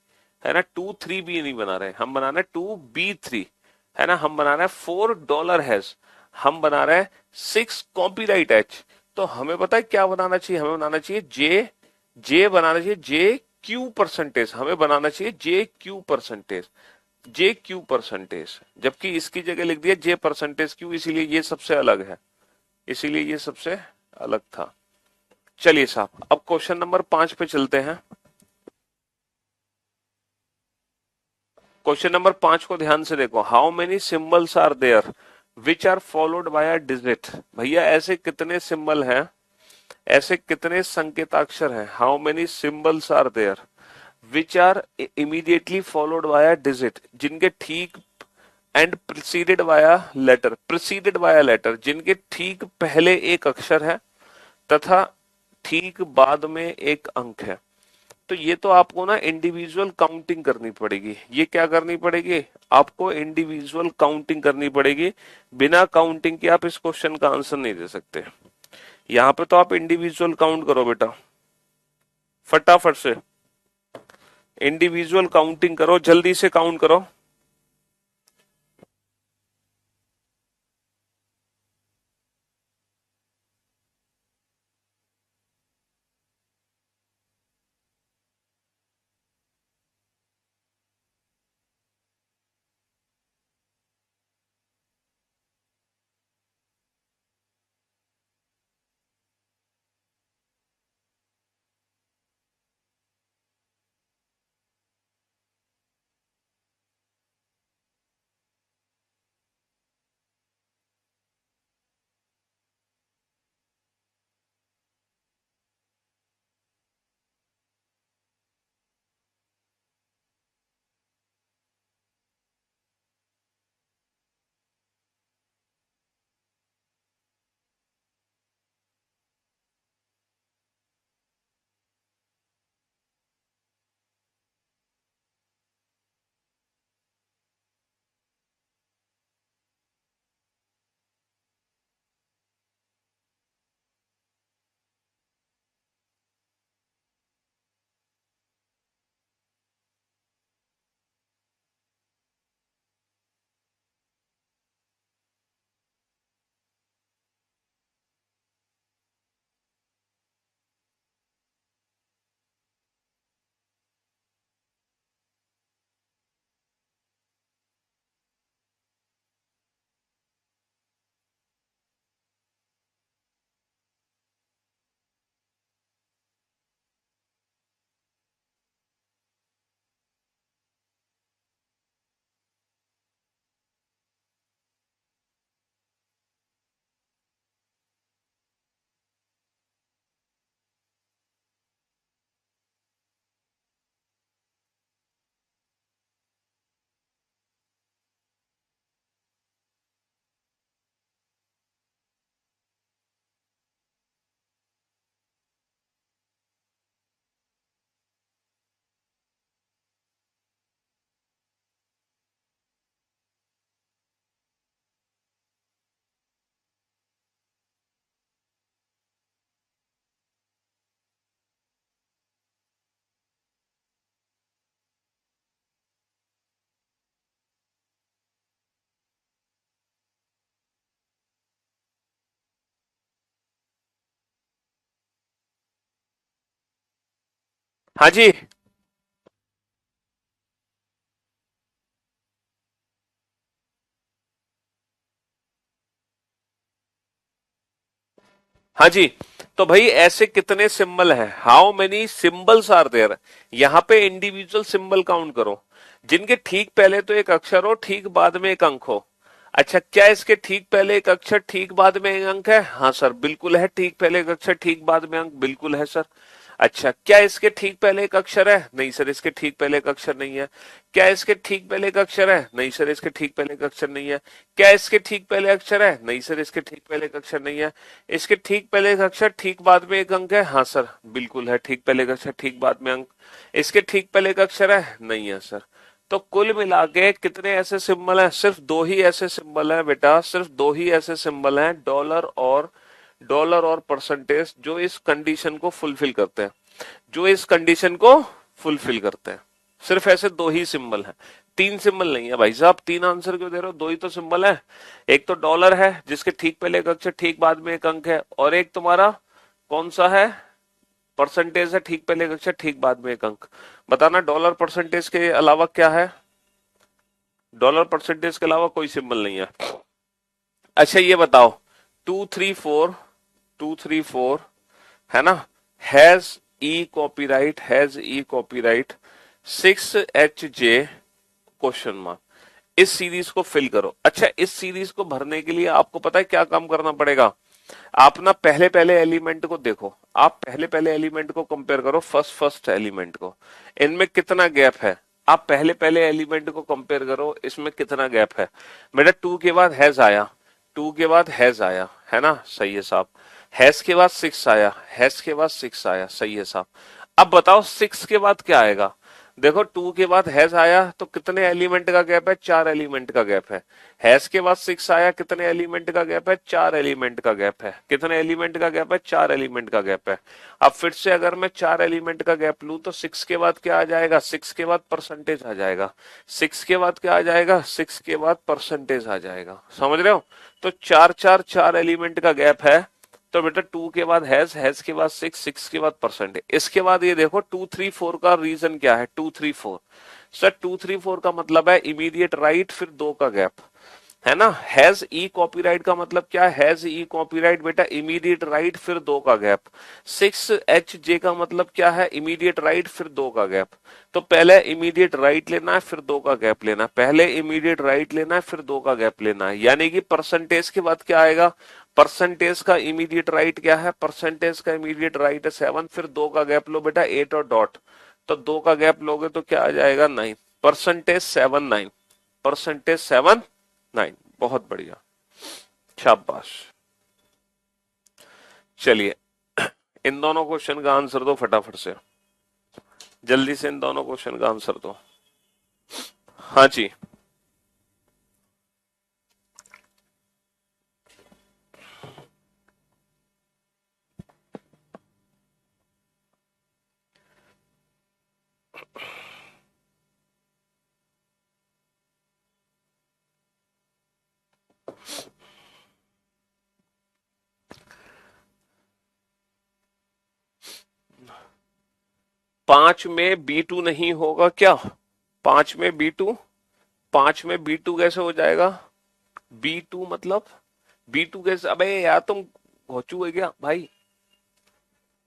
है ना, 2 3b नहीं बना रहे हम, बना रहे 2b3 है ना, हम बना रहे हैं $4 हैज, हम बना रहे हैं 6 कॉपीराइट एच। तो हमें पता है क्या बनाना चाहिए, हमें बनाना चाहिए जे, जे बनाना चाहिए जे क्यू परसेंटेज, हमें बनाना चाहिए जे क्यू परसेंटेज, जे क्यू परसेंटेज, जबकि इसकी जगह लिख दिया जे परसेंटेज क्यू, इसीलिए ये सबसे अलग है, इसीलिए ये सबसे अलग था। चलिए साहब, अब क्वेश्चन नंबर 5 पे चलते हैं। क्वेश्चन नंबर 5 को ध्यान से देखो। How many symbols are there which are followed by a digit. भैया ऐसे कितने सिंबल हैं, ऐसे कितने संकेताक्षर हैं, how many symbols are there which are immediately followed by a digit, जिनके ठीक and preceded by letter, preceded by letter, जिनके ठीक पहले एक अक्षर है तथा ठीक बाद में एक अंक है। तो ये तो आपको ना इंडिविजुअल काउंटिंग करनी पड़ेगी, ये क्या करनी पड़ेगी, आपको इंडिविजुअल काउंटिंग करनी पड़ेगी। बिना काउंटिंग के आप इस क्वेश्चन का आंसर नहीं दे सकते। यहाँ पे तो आप इंडिविजुअल काउंट करो बेटा, फटाफट से इंडिविजुअल काउंटिंग करो, जल्दी से काउंट करो। हाँ जी, हाँ जी। तो भाई ऐसे कितने सिंबल हैं, how many symbols are there, यहाँ पे इंडिविजुअल सिंबल काउंट करो, जिनके ठीक पहले तो एक अक्षर हो, ठीक बाद में एक अंक हो। अच्छा, क्या इसके ठीक पहले एक अक्षर ठीक बाद में एक अंक है, हाँ सर बिल्कुल है, ठीक पहले एक अक्षर ठीक बाद में अंक, बिल्कुल है सर। अच्छा, क्या इसके ठीक पहले एक अक्षर है, नहीं सर इसके ठीक पहले एक अक्षर नहीं है। क्या इसके ठीक पहले एक अक्षर है, नहीं सर इसके ठीक पहले एक अक्षर नहीं है। क्या इसके ठीक पहले अक्षर है, नहीं सर इसके ठीक पहले एक अक्षर नहीं है। इसके ठीक पहले एक अक्षर ठीक बाद में एक अंक है, हाँ सर बिल्कुल है, ठीक पहले एक अक्षर ठीक बाद में अंक। इसके ठीक पहले एक अक्षर है, नहीं है सर। तो कुल मिला के कितने ऐसे सिंबल हैं? सिर्फ दो ही ऐसे सिंबल हैं बेटा, सिर्फ दो ही ऐसे सिंबल हैं, डॉलर और परसेंटेज, जो इस कंडीशन को फुलफिल करते हैं, जो इस कंडीशन को फुलफिल करते हैं। सिर्फ ऐसे दो ही सिंबल हैं, तीन सिंबल नहीं है भाई साहब। तीन आंसर क्यों दे रहे हो? दो ही तो सिंबल है। एक तो डॉलर है जिसके ठीक पहले एक अक्षर ठीक बाद में एक अंक है, और एक तुम्हारा कौन सा है? परसेंटेज है, ठीक पहले एक अक्षर ठीक बाद में एक अंक। बताना डॉलर परसेंटेज के अलावा क्या है? डॉलर परसेंटेज के अलावा कोई सिंबल नहीं है। अच्छा ये बताओ, 234 है ना, has E copyright 6HJ question mark. इस सीरीज को फिल करो। अच्छा, इस सीरीज को भरने के लिए आपको पता है क्या काम करना पड़ेगा? आप ना पहले पहले एलिमेंट को देखो, आप पहले पहले एलिमेंट को कंपेयर करो फर्स्ट एलिमेंट को, इनमें कितना गैप है। आप पहले पहले एलिमेंट को कंपेयर करो, इसमें कितना गैप है। बेटा 2 के बाद हैज आया, 2 के बाद हैज आया, है ना, सही है साहब। हैज के बाद 6 आया, हैज के बाद 6 आया, सही है साहब। अब बताओ 6 के बाद क्या आएगा? देखो 2 के बाद हैज आया तो कितने एलिमेंट का गैप है? 4 एलिमेंट का गैप है। हैज के बाद 6 आया, कितने एलिमेंट का गैप है? 4 एलिमेंट का गैप है। कितने एलिमेंट का गैप है? 4 एलिमेंट का गैप है। अब फिर से अगर मैं 4 एलिमेंट का गैप लूं तो 6 के बाद क्या आ जाएगा? 6 के बाद परसेंटेज आ जाएगा। 6 के बाद क्या आ जाएगा? 6 के बाद परसेंटेज आ जाएगा। समझ रहे हो? तो 4 एलिमेंट का गैप है। तो बेटा 2 के बाद हैज के बाद 6 के बाद परसेंटेज। इसके बाद ये देखो 234 का रीजन क्या है? 234 सर, 234 का मतलब है इमीडिएट राइट फिर 2 का गैप, है ना। हैज ई कॉपीराइट का मतलब क्या है? हैज ई कॉपीराइट बेटा इमीडिएट राइट फिर 2 का गैप। 6HJ का मतलब क्या है? इमीडिएट राइट फिर 2 का गैप। तो पहले इमीडिएट राइट लेना है फिर 2 का गैप लेना है, पहले इमीडिएट राइट लेना है फिर 2 का गैप लेना है। यानी कि परसेंटेज के बाद क्या आएगा? परसेंटेज का इमीडिएट राइट क्या है? परसेंटेज का इमीडिएट राइट है 7, फिर 2 का गैप लो बेटा 8 और डॉट, तो 2 का गैप लोगे तो क्या आ जाएगा? 9। Percentage 7 9, percentage 7 9। बहुत बढ़िया, शाबाश। चलिए इन दोनों क्वेश्चन का आंसर दो फटाफट से, जल्दी से इन दोनों क्वेश्चन का आंसर दो। हाँ जी, पांच में B2 नहीं होगा क्या? 5 में B2, 5 में B2 कैसे हो जाएगा? B2 मतलब B2 कैसे? अबे यार तुम घोचू है क्या भाई?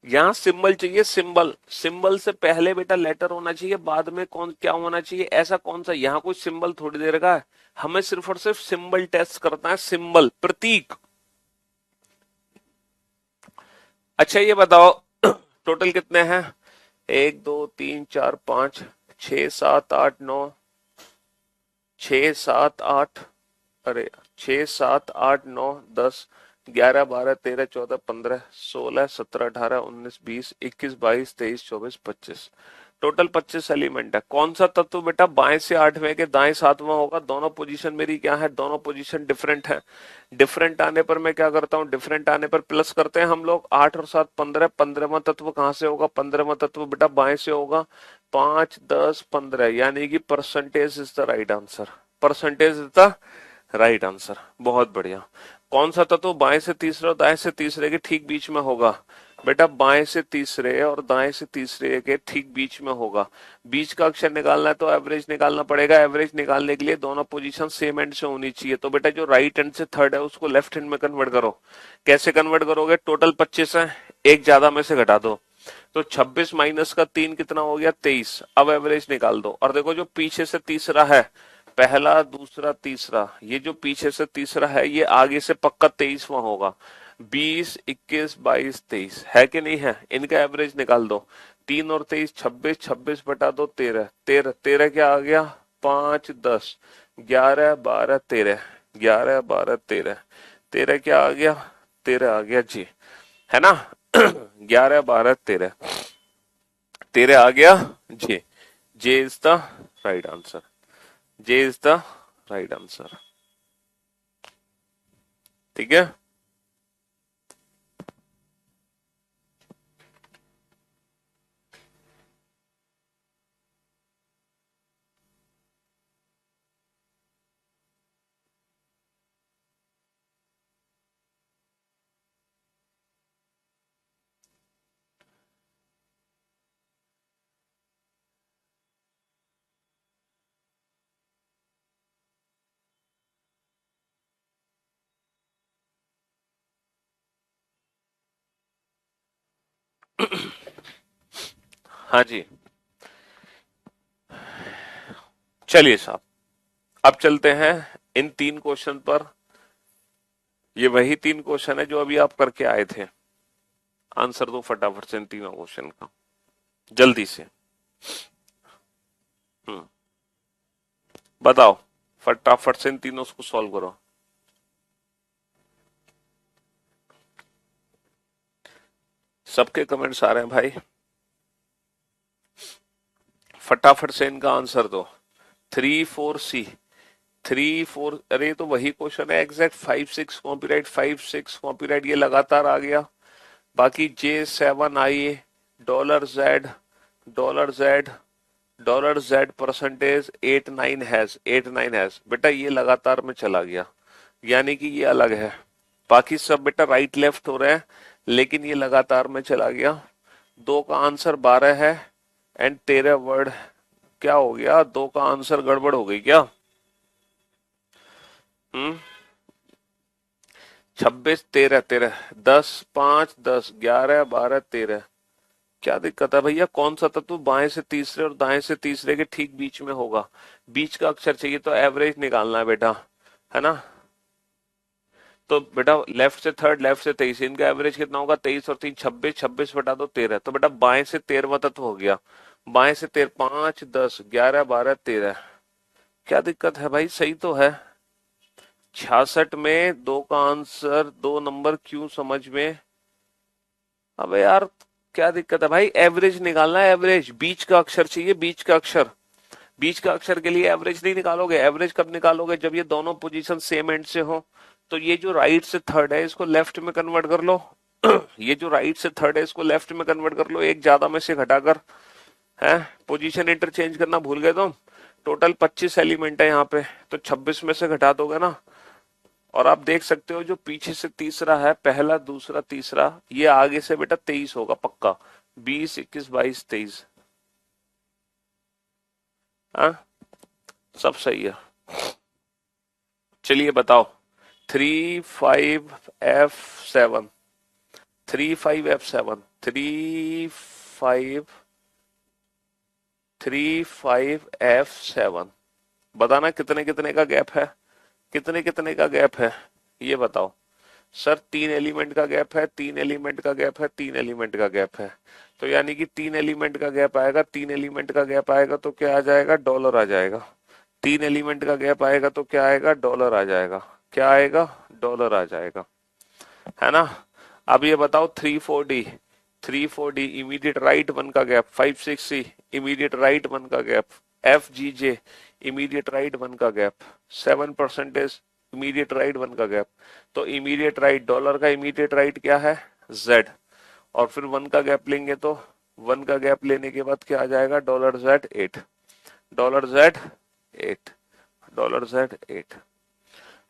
यहाँ सिंबल चाहिए, सिंबल, सिंबल से पहले बेटा लेटर होना चाहिए, बाद में कौन क्या होना चाहिए? ऐसा कौन सा यहाँ कोई सिंबल थोड़ी देर का है। हमें सिर्फ और सिर्फ सिंबल टेस्ट करना है, सिंबल, प्रतीक। अच्छा ये बताओ टोटल कितने हैं? 1 2 3 4 5 6 7 8 9, 6 7 8, अरे 6 7 8 9 10 11 12 13 14 15 16 17 18 19 20 21 22 23 24 25, टोटल 25 एलिमेंट है। कौन सा तत्व बेटा बाएं से 8वें के दाएं 7वां होगा? दोनों पोजीशन मेरी क्या है? दोनों पोजीशन डिफरेंट है। डिफरेंट आने पर मैं क्या करता हूँ? डिफरेंट आने पर प्लस करते हैं हम लोग। 8 और 7 15, 15वां तत्व कहां से होगा? 15वां तत्व बेटा बाएं से होगा। 5 10 15, यानी कि percentage is the right answer. Percentage is the right answer. बहुत बढ़िया। कौन सा तत्व बाएं से तीसरे और दाएं से तीसरे के ठीक बीच में होगा? बेटा बाएं से तीसरे और दाएं से तीसरे के ठीक बीच में होगा। बीच का अक्षर निकालना है तो एवरेज निकालना पड़ेगा। एवरेज निकालने के लिए दोनों पोजीशन सेम एंड से होनी चाहिए। तो बेटा जो राइट एंड से थर्ड है उसको लेफ्ट हैंड में कन्वर्ट करो। कैसे कन्वर्ट करोगे? टोटल 25 है, एक ज्यादा में से घटा दो, तो 26 माइनस का 3 कितना हो गया? 23। अब एवरेज निकाल दो और देखो जो पीछे से तीसरा है, पहला दूसरा तीसरा, ये जो पीछे से तीसरा है ये आगे से पक्का 23वां होगा। 20 21 22 23 है कि नहीं है? इनका एवरेज निकाल दो। 3 और 23 26, 26 बटा दो 13, 13 13 क्या आ गया? 5 10 11 12 13, 11 12 13, 13 क्या आ गया? 13 आ गया जी, है ना। 11 12 13, 13 आ गया जी। J is the right answer. J is the right answer. ठीक है। हाँ जी, चलिए साहब, अब चलते हैं इन तीन क्वेश्चन पर। ये वही तीन क्वेश्चन है जो अभी आप करके आए थे। आंसर दो फटाफट से इन तीनों क्वेश्चन का, जल्दी से। हम्म, बताओ, फटाफट से इन तीनों को सॉल्व करो। सबके कमेंट्स आ रहे हैं भाई, फटाफट से इनका आंसर दो। 3 4 C, 3 4, अरे ये तो वही क्वेश्चन है एग्जैक्ट। 5 6 कॉपीराइट, 5 6 कॉपीराइट, ये लगातार आ गया। बाकी J7 I, $Z, $Z, $Z percentage 8 9 has बेटा, ये लगातार में चला गया, यानी कि ये अलग है। बाकी सब बेटा राइट लेफ्ट हो रहे हैं, लेकिन ये लगातार में चला गया। 2 का आंसर 12 है एंड 13 वर्ड। क्या हो गया, 2 का आंसर गड़बड़ हो गई क्या? 26 13 13, 10 5 10 11 12 13। क्या दिक्कत है भैया? कौन सा तत्व बाएं से तीसरे और दाएं से तीसरे के ठीक बीच में होगा? बीच का अक्षर चाहिए, तो एवरेज निकालना है बेटा, है ना। तो बेटा लेफ्ट से थर्ड, लेफ्ट से 23, इनका एवरेज कितना होगा? 23 और 3 26, 26 बटा दो 13। तो बेटा बाएं से 13वां तत्व हो गया। बाएं से 13, 5 10 11 12 13। क्या दिक्कत है भाई? सही तो है। 66 में 2 का आंसर 2 नंबर क्यों समझ में? अबे यार, क्या दिक्कत है भाई? एवरेज निकालना है, एवरेज। बीच का अक्षर चाहिए, बीच का अक्षर। बीच का अक्षर के लिए एवरेज नहीं निकालोगे। एवरेज कब निकालोगे? जब ये दोनों पोजीशन सेम एंड से हो। तो ये जो राइट से थर्ड है इसको लेफ्ट में कन्वर्ट कर लो। ये जो राइट से थर्ड है इसको लेफ्ट में कन्वर्ट कर लो, एक ज्यादा में से घटाकर। है, पोजीशन इंटरचेंज करना भूल गए तुम। टोटल 25 एलिमेंट है यहाँ पे, तो 26 में से घटा दोगे ना। और आप देख सकते हो जो पीछे से तीसरा है, पहला दूसरा तीसरा, ये आगे से बेटा 23 होगा पक्का। 20 21 22 23। हाँ, सब सही है। चलिए बताओ। 35F7, 35F7, 35F7, बताना कितने कितने का गैप है? कितने कितने का गैप है ये बताओ। सर 3 एलिमेंट का गैप है, 3 एलिमेंट का गैप है, 3 एलिमेंट का गैप है। तो यानी कि 3 एलिमेंट का गैप आएगा, 3 एलिमेंट का गैप आएगा तो क्या आ जाएगा? डॉलर आ जाएगा। 3 एलिमेंट का गैप आएगा तो क्या आएगा? डॉलर आ जाएगा। क्या आएगा? डॉलर आ जाएगा, है ना। अब ये बताओ 3 4 D, 3 4 D इमीडिएट राइट 1 का गैप, 5 6 C इमीडिएट राइट 1 का गैप, FGJ इमीडिएट राइट 1 का गैप, 7 परसेंटेज इमीडिएट राइट 1 का गैप। तो इमीडिएट राइट, डॉलर का इमीडिएट राइट क्या है? Z। और फिर 1 का गैप लेंगे तो 1 का गैप लेने के बाद क्या आ जाएगा? $Z 8, $Z 8, $Z 8।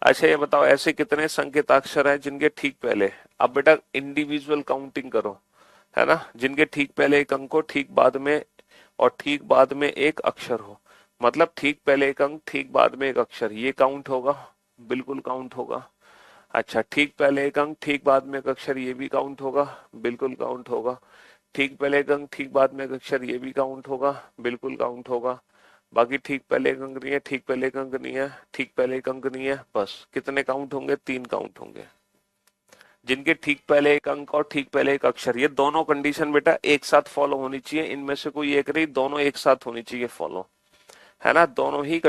अच्छा ये बताओ, ऐसे कितने संकेताक्षर हैं जिनके ठीक पहले, अब बेटा इंडिविजुअल काउंटिंग करो, है ना, जिनके ठीक पहले एक अंक हो, ठीक बाद में, और ठीक बाद में एक अक्षर हो। मतलब ठीक पहले एक अंक, ठीक बाद में एक अक्षर, ये काउंट होगा? बिल्कुल काउंट होगा। अच्छा, ठीक पहले एक अंक, ठीक बाद में एक अक्षर, ये भी काउंट होगा? बिल्कुल काउंट होगा। ठीक पहले एक अंक, ठीक बाद में एक अक्षर, ये भी काउंट होगा? बिल्कुल काउंट होगा। बाकी ठीक पहले एक अंक नहीं है, ठीक पहले एक अंक नहीं है, ठीक पहले एक अंक नहीं है, बस कितने काउंट होंगे? 3 काउंट होंगे। जिनके ठीक पहले एक अंक और ठीक पहले एक अक्षर, ये दोनों कंडीशन बेटा एक साथ फॉलो होनी चाहिए। इनमें से कोई एक नहीं, दोनों एक साथ होनी चाहिए फॉलो, है ना। दोनों ही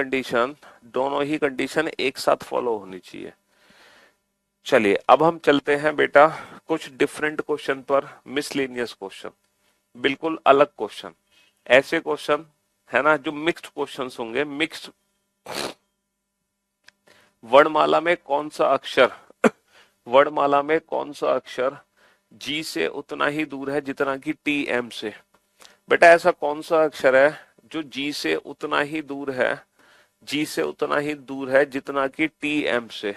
कंडीशन एक साथ फॉलो होनी चाहिए। चलिए अब हम चलते हैं बेटा कुछ डिफरेंट क्वेश्चन पर, मिसलेनियस क्वेश्चन, बिल्कुल अलग क्वेश्चन। ऐसे क्वेश्चन, है ना, जो मिक्स्ड क्वेश्चंस होंगे, मिक्स्ड वर्णमाला में कौन सा अक्षर वर्णमाला में कौन सा अक्षर जी से उतना ही दूर है जितना कि टी एम से? बेटा ऐसा कौन सा अक्षर है जो जी से उतना ही दूर है, जी से उतना ही दूर है जितना कि टी एम से,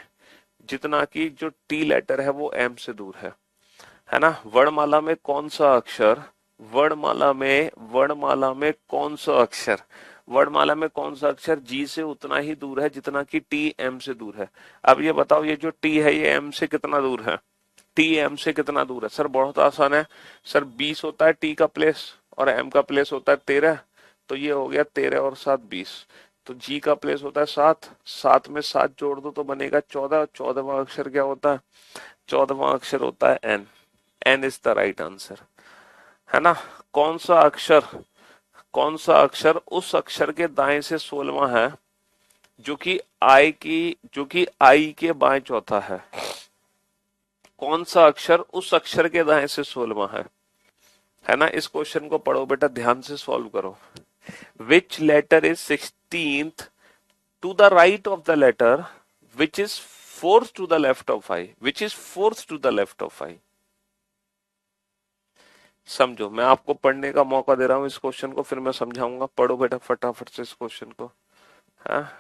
जितना कि जो टी लेटर है वो एम से दूर है ना? वर्णमाला में कौन सा अक्षर, वर्णमाला में कौन सा अक्षर, वर्णमाला में कौन सा अक्षर जी से उतना ही दूर है जितना कि टी एम से दूर है? अब ये बताओ, ये जो टी है ये एम से कितना दूर है? टी एम से कितना दूर है? सर बहुत आसान है सर, 20 होता है टी का प्लेस और एम का प्लेस होता है 13, तो ये हो गया 13 और 7 20। तो जी का प्लेस होता है 7, 7 में 7 जोड़ दो तो बनेगा 14, 14वां अक्षर क्या होता है? 14वां अक्षर होता है N. N is the right answer, है ना? कौन सा अक्षर, कौन सा अक्षर उस अक्षर के दाएं से 16वां है जो कि आई के बाएं चौथा है? कौन सा अक्षर उस अक्षर के दाएं से 16वां है ना? इस क्वेश्चन को पढ़ो बेटा, ध्यान से सॉल्व करो। Which letter is 16th to the right of the letter which is fourth to the left of I? Which is fourth to the left of I? समझो, मैं आपको पढ़ने का मौका दे रहा हूं इस क्वेश्चन को, फिर मैं समझाऊंगा। पढ़ो बेटा फटाफट से इस क्वेश्चन को। हाँ,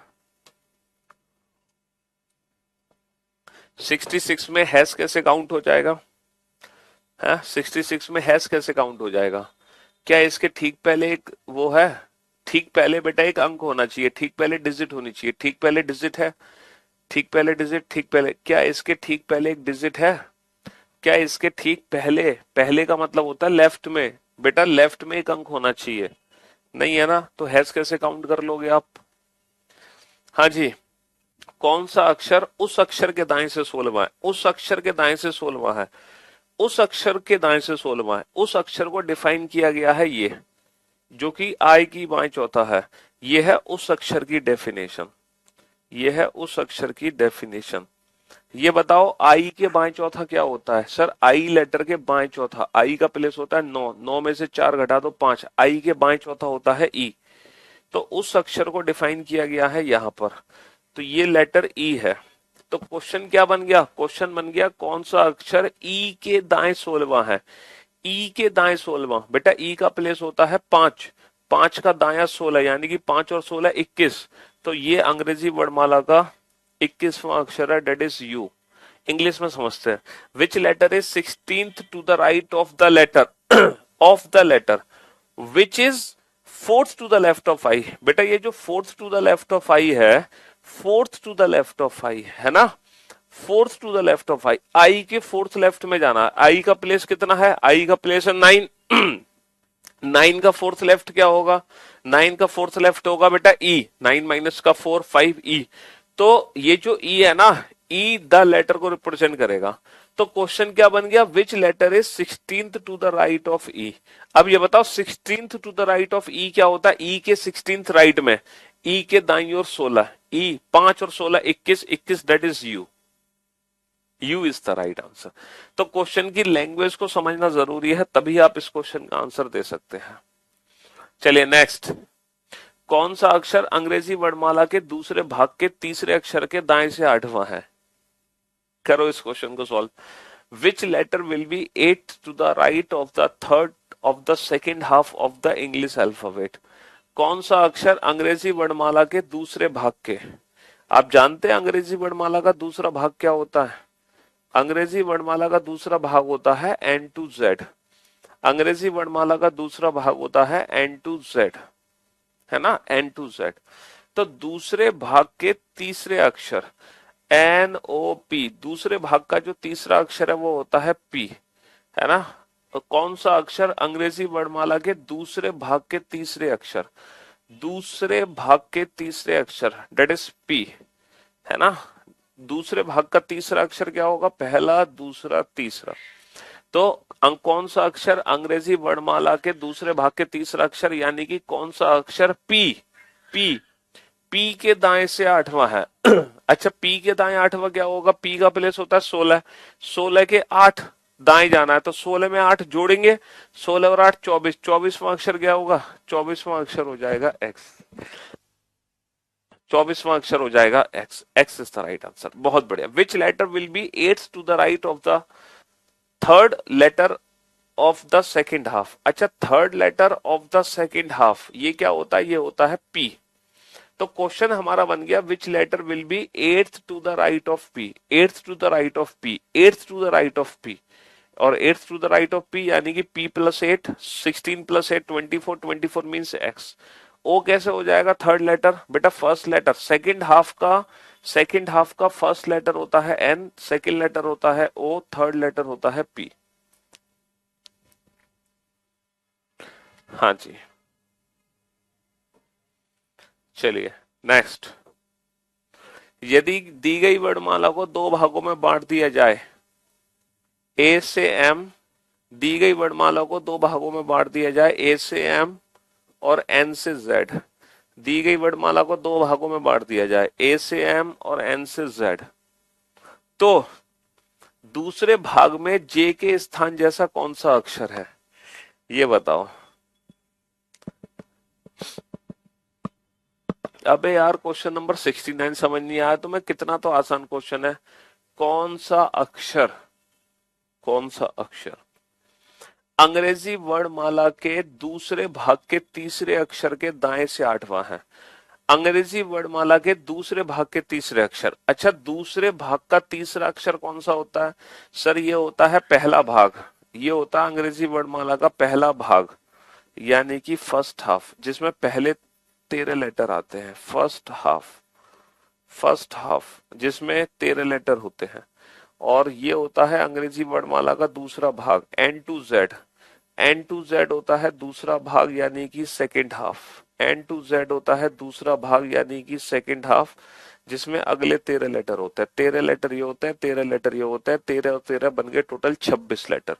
66 में हैश कैसे काउंट हो जाएगा? है 66 में हैश कैसे काउंट हो जाएगा? क्या इसके ठीक पहले एक वो है? ठीक पहले बेटा एक अंक होना चाहिए, ठीक पहले डिजिट होनी चाहिए। ठीक पहले डिजिट है, ठीक पहले डिजिट, ठीक पहले, क्या इसके ठीक पहले एक डिजिट है? क्या इसके ठीक पहले, पहले का मतलब होता है लेफ्ट में, बेटा लेफ्ट में एक अंक होना चाहिए, नहीं है ना? तो हैश कैसे काउंट कर लोगे आप? हाँ जी, कौन सा अक्षर उस अक्षर के दाएं से 16वां है? उस अक्षर के दाएं से 16वां है, उस अक्षर के दाएं से 16वां है। उस अक्षर को डिफाइन किया गया है ये, जो कि आई की बाएं चौथा है। ये है उस अक्षर की डेफिनेशन, ये है उस अक्षर की डेफिनेशन। ये बताओ आई के बाएं चौथा क्या होता है? सर आई लेटर के बाएं चौथा, आई का प्लेस होता है 9, 9 में से 4 घटा दो 5, आई के बाएं चौथा होता है ई। तो उस अक्षर को डिफाइन किया गया है यहां पर, तो ये लेटर ई है। तो क्वेश्चन क्या बन गया? क्वेश्चन बन गया कौन सा अक्षर ई के दाएं 16वां है? ई के दाएं 16वां, बेटा ई का प्लेस होता है 5, 5 का दाया 16, यानी कि 5 और 16 21। तो ये अंग्रेजी वर्णमाला का 21वां अक्षर है, डेट इज यू। इंग्लिश में समझते हैं। Which letter is 16th to the right of the letter of the letter which is fourth to the left of I? बेटा ये जो fourth to the left of I है, fourth to the left of I है ना, fourth to the left of I, I के fourth left में जाना। आई का प्लेस कितना है? आई का प्लेस है 9। 9 का फोर्थ लेफ्ट क्या होगा? 9 का फोर्थ लेफ्ट होगा बेटा ई, 9 माइनस का 4 5 ई। तो ये जो ई है ना, ई द लेटर को रिप्रेजेंट करेगा। तो क्वेश्चन क्या बन गया? Which letter is 16th to the right of E? अब ये बताओ 16th to the right of E क्या होता है? ई के 16th राइट में, ई के दाई और 16, ई 5 और 16 21, 21 that is you. You is the right answer. तो क्वेश्चन की लैंग्वेज को समझना जरूरी है, तभी आप इस क्वेश्चन का आंसर दे सकते हैं। चलिए नेक्स्ट, कौन सा अक्षर अंग्रेजी वर्णमाला के दूसरे भाग के तीसरे अक्षर के दाएं से 8वां है? करो इस क्वेश्चन को solve. Which letter will be 8th to the right of the third of the second half of the English alphabet? कौन सा अक्षर अंग्रेजी वर्णमाला के दूसरे भाग के, आप जानते हैं अंग्रेजी वर्णमाला का दूसरा भाग क्या होता है? अंग्रेजी वर्णमाला का दूसरा भाग होता है एन टू जेड। अंग्रेजी वर्णमाला का दूसरा भाग होता है एन टू जेड, है ना, एन टू जेड। तो दूसरे भाग के तीसरे अक्षर एन ओ पी, दूसरे भाग का जो तीसरा अक्षर है वो होता है पी, है ना? तो कौन सा अक्षर अंग्रेजी वर्णमाला के दूसरे भाग के तीसरे अक्षर, दूसरे भाग के तीसरे अक्षर डेट इज पी, है ना? दूसरे भाग का तीसरा अक्षर क्या होगा? पहला, दूसरा, तीसरा। तो कौन सा अक्षर अंग्रेजी वर्णमाला के दूसरे भाग के तीसरा अक्षर, यानी कि कौन सा अक्षर पी, पी, पी के दाएं से 8वां है। अच्छा पी के दाएं 8वां क्या होगा? पी का प्लेस होता है 16, 16 के 8 दाएं जाना है, तो 16 में 8 जोड़ेंगे, 16 और 8 24, 24वां अक्षर क्या होगा? 24वां अक्षर हो जाएगा एक्स। 24वां अक्षर हो जाएगा X. X is the right answer. बहुत बढ़िया। Which letter will be eighth to the right of the third letter of the second half. अच्छा, third letter of the second half ये क्या होता है? ये होता है पी। तो क्वेश्चन हमारा बन गया which letter will be eighth to the right of P, eighth to the right of P, eighth to the right of P. और eighth to the right of P यानी कि P plus eight, 16 plus eight 24, 24 means X. ओ कैसे हो जाएगा third letter? बेटा first letter second half का first letter होता है एन, सेकेंड लेटर होता है ओ, थर्ड लेटर होता है पी। हाँ जी, चलिए नेक्स्ट। यदि दी गई वर्णमाला को दो भागों में बांट दिया जाए, ए से एम, दी गई वर्णमाला को दो भागों में बांट दिया जाए, ए से एम और एन से जेड। दी गई वर्णमाला को दो भागों में बांट दिया जाए, ए से एम और एन से जेड। तो दूसरे भाग में जे के स्थान जैसा कौन सा अक्षर है, ये बताओ। अबे यार क्वेश्चन नंबर 69 समझ नहीं आया तुम्हें? कितना तो आसान क्वेश्चन है। कौन सा अक्षर, कौन सा अक्षर अंग्रेजी वर्णमाला के दूसरे भाग के तीसरे अक्षर के दाएं से आठवां है? अंग्रेजी वर्णमाला के दूसरे भाग के तीसरे अक्षर। अच्छा, दूसरे भाग का तीसरा अक्षर कौन सा होता है? सर ये होता है पहला भाग। ये होता है अंग्रेजी वर्णमाला का पहला भाग, यानी कि फर्स्ट हाफ, जिसमें पहले 13 लेटर आते हैं। फर्स्ट हाफ जिसमें 13 लेटर होते हैं। और ये होता है अंग्रेजी वर्णमाला का दूसरा भाग, N to Z. N to Z होता है दूसरा भाग यानी कि second half. N to Z होता है दूसरा भाग यानी कि सेकेंड हाफ, जिसमें अगले 13 लेटर होते हैं। 13 लेटर ये होते हैं, 13 लेटर ये होते हैं, 13 और 13 बन गए टोटल 26 लेटर।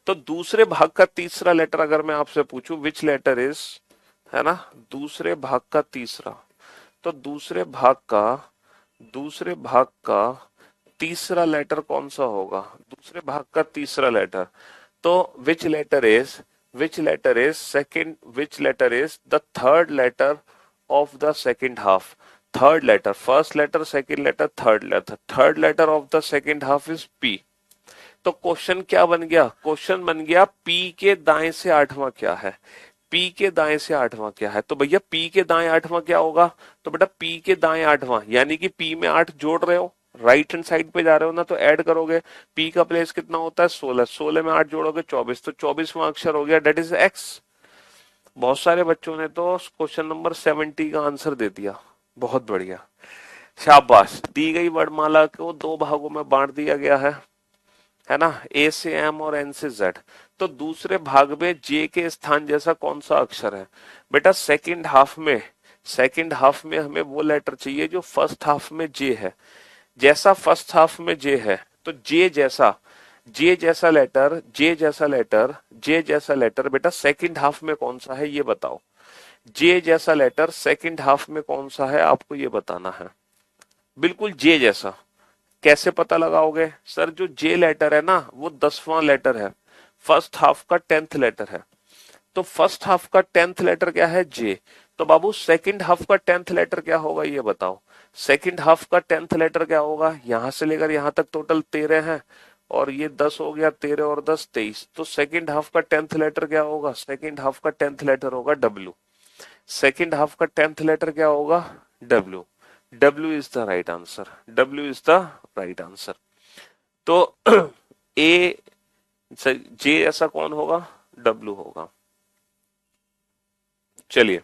तो दूसरे भाग का तीसरा लेटर अगर मैं आपसे पूछूं विच लेटर इज, है ना, दूसरे भाग का तीसरा, तो दूसरे भाग का तीसरा लेटर कौन सा होगा? दूसरे भाग का तीसरा लेटर, तो which letter is second, which letter is the third letter of the second half. Third letter, first letter, second letter, third letter of the second half is P. तो क्वेश्चन क्या बन गया? क्वेश्चन बन गया P के दाएं से आठवां क्या है? पी के दाएं से आठवां क्या है? तो भैया पी के दाएं आठवां क्या होगा? तो बेटा पी के दाएं आठवां यानी कि पी में 8 जोड़ रहे हो, राइट हैंड साइड पे जा रहे हो ना, तो ऐड करोगे। पी का प्लेस कितना होता है? 16, 16 में 8 जोड़ोगे 24, तो 24वां अक्षर हो गया, डेट इज एक्स। बहुत सारे बच्चों ने तो क्वेश्चन नंबर 70 का आंसर दे दिया। बहुत बढ़िया, शाबाश। दी गई वर्णमाला को दो भागों में बांट दिया गया है ना, ए से एम और एन से जेड। तो दूसरे भाग में जे के स्थान जैसा कौन सा अक्षर है? बेटा सेकंड हाफ में हमें वो लेटर चाहिए जो फर्स्ट हाफ में जे है। जैसा फर्स्ट हाफ में जे है, तो जे जैसा लेटर बेटा सेकंड हाफ में कौन सा है, ये बताओ। जे जैसा लेटर सेकंड हाफ में कौन सा है, आपको ये बताना है। बिल्कुल जे जैसा। कैसे पता लगाओगे? सर जो जे लेटर है ना, वो 10वां लेटर है, फर्स्ट हाफ का 10th लेटर है। तो फर्स्ट हाफ का 10th लेटर क्या है? जे। तो बाबू सेकंड हाफ का 10th लेटर क्या होगा, ये बताओ। सेकंड हाफ का 10th लेटर क्या होगा? यहां से लेकर यहां तक टोटल 13 है, और ये 10 हो गया, 13 और 10 23। तो सेकंड हाफ का 10th लेटर क्या होगा? सेकंड हाफ का 10th लेटर होगा डब्ल्यू। सेकंड हाफ का 10th लेटर क्या होगा? W. W is the right answer. W is the right answer. तो ए जे ऐसा कौन होगा? डब्ल्यू होगा। चलिए,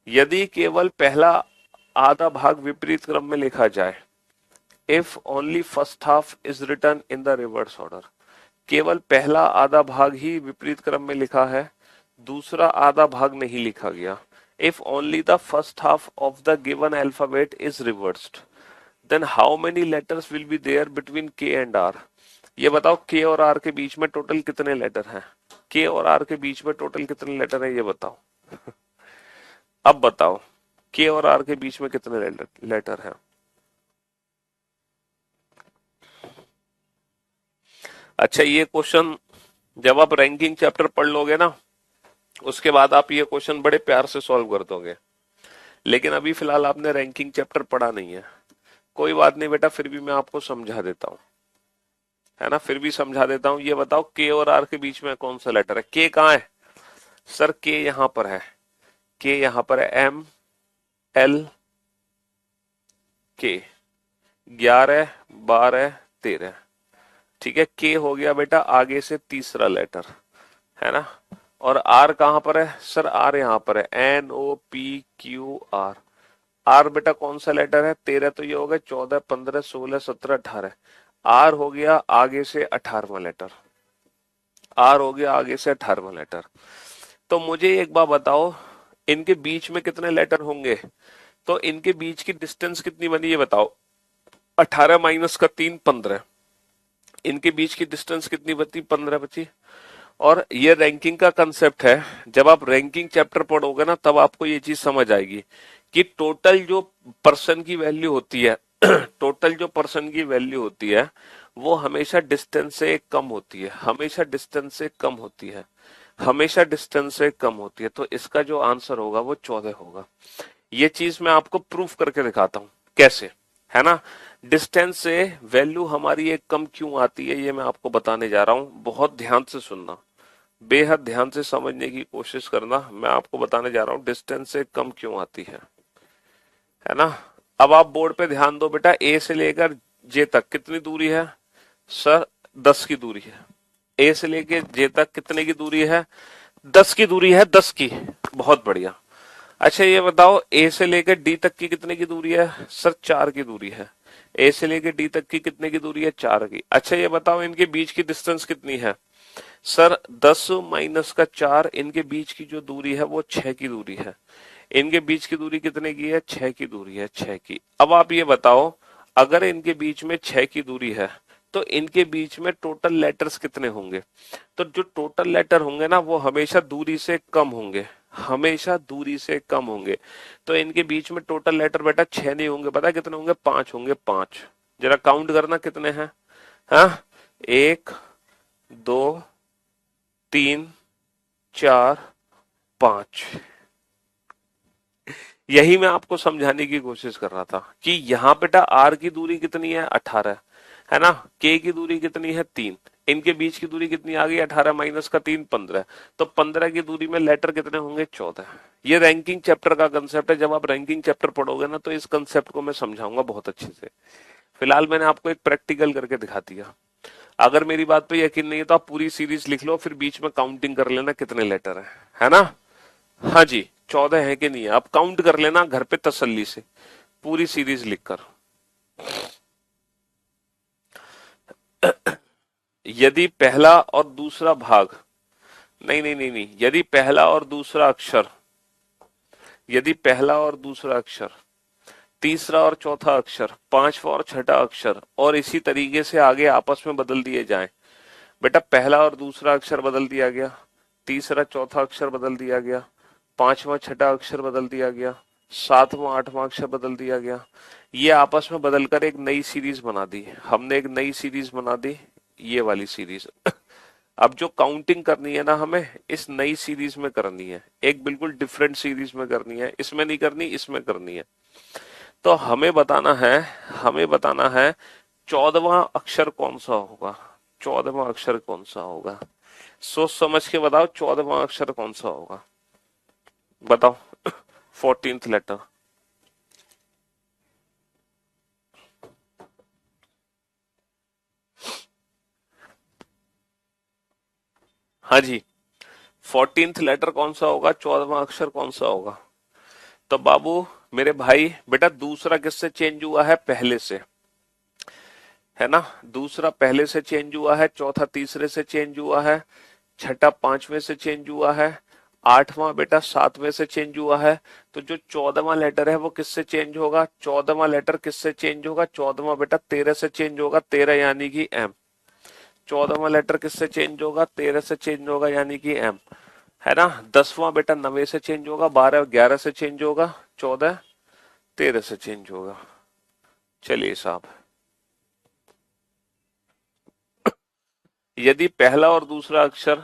यदि केवल पहला आधा भाग विपरीत क्रम में लिखा जाए, if only first half is written in the reverse order. केवल पहला आधा भाग ही विपरीत क्रम में लिखा है, दूसरा आधा भाग नहीं लिखा गया। If only the first half of the given alphabet is reversed, then how many letters will be there between K and R. ये बताओ के और आर के बीच में टोटल कितने लेटर हैं? के और आर के बीच में टोटल कितने लेटर हैं, ये बताओ। अब बताओ के और आर के बीच में कितने लेटर हैं? अच्छा, ये क्वेश्चन जब आप रैंकिंग चैप्टर पढ़ लोगे ना, उसके बाद आप ये क्वेश्चन बड़े प्यार से सॉल्व कर दोगे। लेकिन अभी फिलहाल आपने रैंकिंग चैप्टर पढ़ा नहीं है। कोई बात नहीं बेटा, फिर भी मैं आपको समझा देता हूँ, है ना, फिर भी समझा देता हूँ। ये बताओ के और आर के बीच में कौन सा लेटर है? के कहाँ है सर? के यहाँ पर है, के यहाँ पर है, एम एल के, 11 12 13, ठीक है। के हो गया बेटा आगे से तीसरा लेटर, है ना। और आर कहां पर है सर? आर यहाँ पर है, NOPQR। आर बेटा कौन सा लेटर है? 13 तो ये हो गया, 14 15 16 17 18। आर हो गया आगे से 18वां लेटर, आर हो गया आगे से 18वां लेटर। तो मुझे एक बात बताओ, इनके बीच में कितने लेटर होंगे? तो इनके बीच की डिस्टेंस कितनी बनी ये बताओ। 18 माइनस का 3 15, इनके बीच की डिस्टेंस कितनी बची? 15 बची। और ये रैंकिंग का कंसेप्ट है, जब आप रैंकिंग चैप्टर पढ़ोगे ना तब आपको ये चीज समझ आएगी कि टोटल जो पर्सन की वैल्यू होती है टोटल जो पर्सन की वैल्यू होती है वो हमेशा डिस्टेंस से कम होती है, हमेशा डिस्टेंस से कम होती है, हमेशा डिस्टेंस से कम होती है। तो इसका जो आंसर होगा वो 14 होगा। ये चीज मैं आपको प्रूफ करके दिखाता हूं कैसे, है ना। डिस्टेंस से वैल्यू हमारी एक कम क्यों आती है ये मैं आपको बताने जा रहा हूं, बहुत ध्यान से सुनना, बेहद ध्यान से समझने की कोशिश करना। मैं आपको बताने जा रहा हूं डिस्टेंस से कम क्यों आती है ना। अब आप बोर्ड पे ध्यान दो बेटा, ए से लेकर जे तक कितनी दूरी है सर? 10 की दूरी है। ए से लेकर जे तक कितने की दूरी है? 10 की दूरी है, 10 की। बहुत बढ़िया। अच्छा ये बताओ, ए से लेकर डी तक की कितने की दूरी है सर? 4 की दूरी है। ए से लेकर डी तक की कितने की दूरी है? 4 की। अच्छा ये बताओ, इनके बीच की डिस्टेंस कितनी है सर? 10 माइनस का 4, इनके बीच की जो दूरी है वो 6 की दूरी है। इनके बीच की दूरी कितने की है? 6 की दूरी है, 6 की। अब आप ये बताओ, अगर इनके बीच में 6 की दूरी है तो इनके बीच में टोटल लेटर्स कितने होंगे? तो जो टोटल लेटर होंगे ना वो हमेशा दूरी से कम होंगे, हमेशा दूरी से कम होंगे। तो इनके बीच में टोटल लेटर बेटा 6 नहीं होंगे, पता है कितने होंगे? 5 होंगे, 5। जरा काउंट करना कितने हैं। हाँ, 1 2 3 4 5। यही मैं आपको समझाने की कोशिश कर रहा था कि यहाँ बेटा आर की दूरी कितनी है? 18, है ना। के की दूरी कितनी है? 3। इनके बीच की दूरी कितनी आ गई? 18 माइनस का 3 15। तो 15 की दूरी में लेटर कितने होंगे? 14। ये रैंकिंग चैप्टर का कंसेप्ट है। जब आप रैंकिंग चैप्टर पढ़ोगे ना तो इस कंसेप्ट को मैं समझाऊंगा बहुत अच्छे से। फिलहाल मैंने आपको एक प्रैक्टिकल करके दिखा दिया। अगर मेरी बात पे यकीन नहीं है तो आप पूरी सीरीज लिख लो, फिर बीच में काउंटिंग कर लेना कितने लेटर है ना। हाँ जी, 14 है कि नहीं है आप काउंट कर लेना घर पे तसल्ली से, पूरी सीरीज लिखकर। यदि पहला और दूसरा भाग, नहीं नहीं नहीं नहीं, यदि पहला और दूसरा अक्षर, यदि पहला और दूसरा अक्षर, तीसरा और चौथा अक्षर, पांचवा और छठा अक्षर और इसी तरीके से आगे आपस में बदल दिए जाएं। बेटा पहला और दूसरा अक्षर बदल दिया गया, तीसरा चौथा अक्षर बदल दिया गया, पांचवा छठा अक्षर बदल दिया गया, सातवां आठवां अक्षर बदल दिया गया। ये आपस में बदलकर एक नई सीरीज बना दी, हमने एक नई सीरीज बना दी, ये वाली सीरीज। अब जो काउंटिंग करनी है ना हमें इस नई सीरीज में करनी है, एक बिल्कुल डिफरेंट सीरीज में करनी है, इसमें नहीं करनी, इसमें करनी है। तो हमें बताना है, हमें बताना है 14वां अक्षर कौन सा होगा, 14वां अक्षर कौन सा होगा। सोच समझ के बताओ 14वां अक्षर कौन सा होगा, बताओ। 14th letter. हाँ जी, 14th लेटर कौन सा होगा, 14वां अक्षर कौन सा होगा। तो बाबू मेरे भाई बेटा दूसरा किससे चेंज हुआ है? पहले से, है ना। दूसरा पहले से चेंज हुआ है, चौथा तीसरे से चेंज हुआ है, छठा पांचवें से चेंज हुआ है, आठवां बेटा सातवें से चेंज हुआ है। तो जो 14वां लेटर है वो किससे चेंज होगा? 14वां लेटर किससे चेंज होगा? 14वां बेटा 13 से चेंज होगा, 13 यानी कि एम। 14वां लेटर किससे चेंज होगा? 13 से चेंज होगा यानी कि एम, है ना। 10वां बेटा 9 से चेंज होगा, 12 11 से चेंज होगा, 14 13 से चेंज होगा। चलिए साहब, यदि पहला और दूसरा अक्षर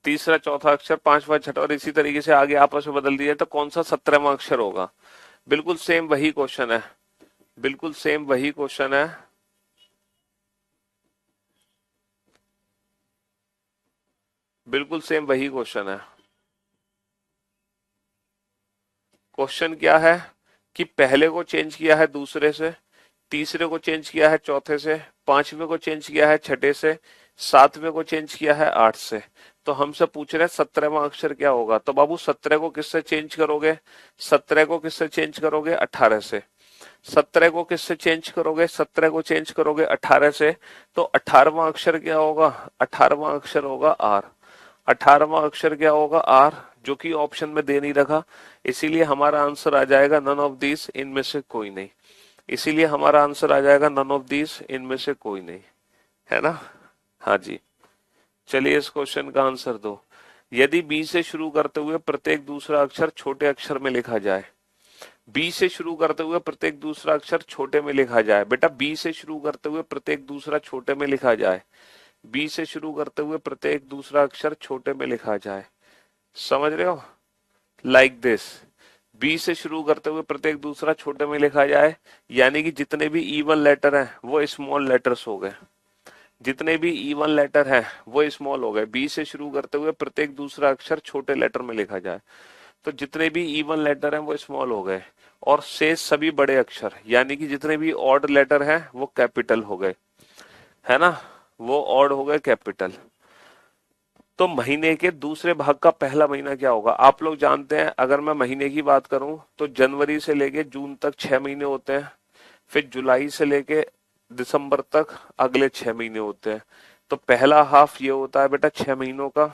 तीसरा चौथा अक्षर, पांचवा छठा और इसी तरीके से आगे आपस में बदल दिया तो कौन सा 17वां अक्षर होगा? बिल्कुल सेम वही क्वेश्चन है, बिल्कुल सेम वही क्वेश्चन है। बिल्कुल सेम वही क्वेश्चन है। क्वेश्चन क्या है कि पहले को चेंज किया है दूसरे से, तीसरे को चेंज किया है चौथे से, पांचवें को चेंज किया है छठे से, सातवें को चेंज किया है आठ से। तो हमसे पूछ रहे हैं 17वां अक्षर क्या होगा। तो बाबू 17 को किससे चेंज करोगे? 17 को किससे चेंज करोगे? 18 से। 17 को किससे चेंज करोगे? 17 को चेंज करोगे 18 से। तो 18वां अक्षर क्या होगा? 18वां अक्षर होगा आर। 18वां अक्षर क्या होगा? आर, जो कि ऑप्शन में दे नहीं रखा। इसीलिए हमारा आंसर आ जाएगा नन ऑफ दिस, इनमें से कोई नहीं। इसीलिए हमारा आंसर आ जाएगा नन ऑफ दिस, इनमें से कोई नहीं, है ना? हाँ जी। चलिए इस क्वेश्चन का आंसर दो। यदि बी से शुरू करते हुए प्रत्येक दूसरा अक्षर छोटे अक्षर में लिखा जाए, बी से शुरू करते हुए प्रत्येक दूसरा अक्षर छोटे में लिखा जाए। बेटा बी से शुरू करते हुए प्रत्येक दूसरा छोटे में लिखा जाए, बी से शुरू करते हुए प्रत्येक दूसरा अक्षर छोटे में लिखा जाए। समझ रहे हो? लाइक दिस, बी से शुरू करते हुए प्रत्येक दूसरा छोटे में लिखा जाए, यानी कि जितने भी इवन लेटर हैं वो स्मॉल लेटर्स हो गए। जितने भी इवन लेटर हैं वो स्मॉल हो गए। बी से शुरू करते हुए प्रत्येक दूसरा अक्षर छोटे लेटर में लिखा जाए, तो जितने भी इवन लेटर हैं वो स्मॉल हो गए, और शेष सभी बड़े अक्षर यानी कि जितने भी ऑड लेटर हैं वो कैपिटल हो गए, है ना? वो ऑड हो गए, कैपिटल। तो महीने के दूसरे भाग का पहला महीना क्या होगा? आप लोग जानते हैं, अगर मैं महीने की बात करूं तो जनवरी से लेके जून तक 6 महीने होते हैं, फिर जुलाई से लेके दिसंबर तक अगले 6 महीने होते हैं। तो पहला हाफ ये होता है बेटा 6 महीनों का,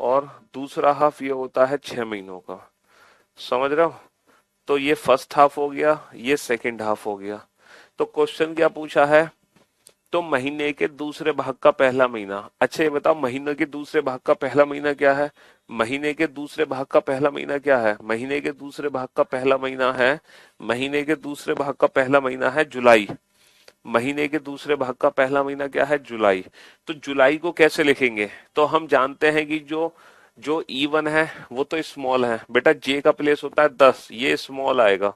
और दूसरा हाफ ये होता है 6 महीनों का। समझ रहे हो? तो ये फर्स्ट हाफ हो गया, ये सेकंड हाफ हो गया। तो क्वेश्चन क्या पूछा है? तो महीने के दूसरे भाग का पहला महीना। अच्छा ये बताओ, महीने के दूसरे भाग का पहला महीना क्या है? महीने के दूसरे भाग का पहला महीना क्या है? महीने के दूसरे भाग का पहला महीना है, महीने के दूसरे भाग का पहला महीना है जुलाई। महीने के दूसरे भाग का पहला महीना क्या है? जुलाई। तो जुलाई को कैसे लिखेंगे? तो हम जानते हैं कि जो जो E1 है वो तो स्मॉल है बेटा। जे का प्लेस होता है 10, ये स्मॉल आएगा।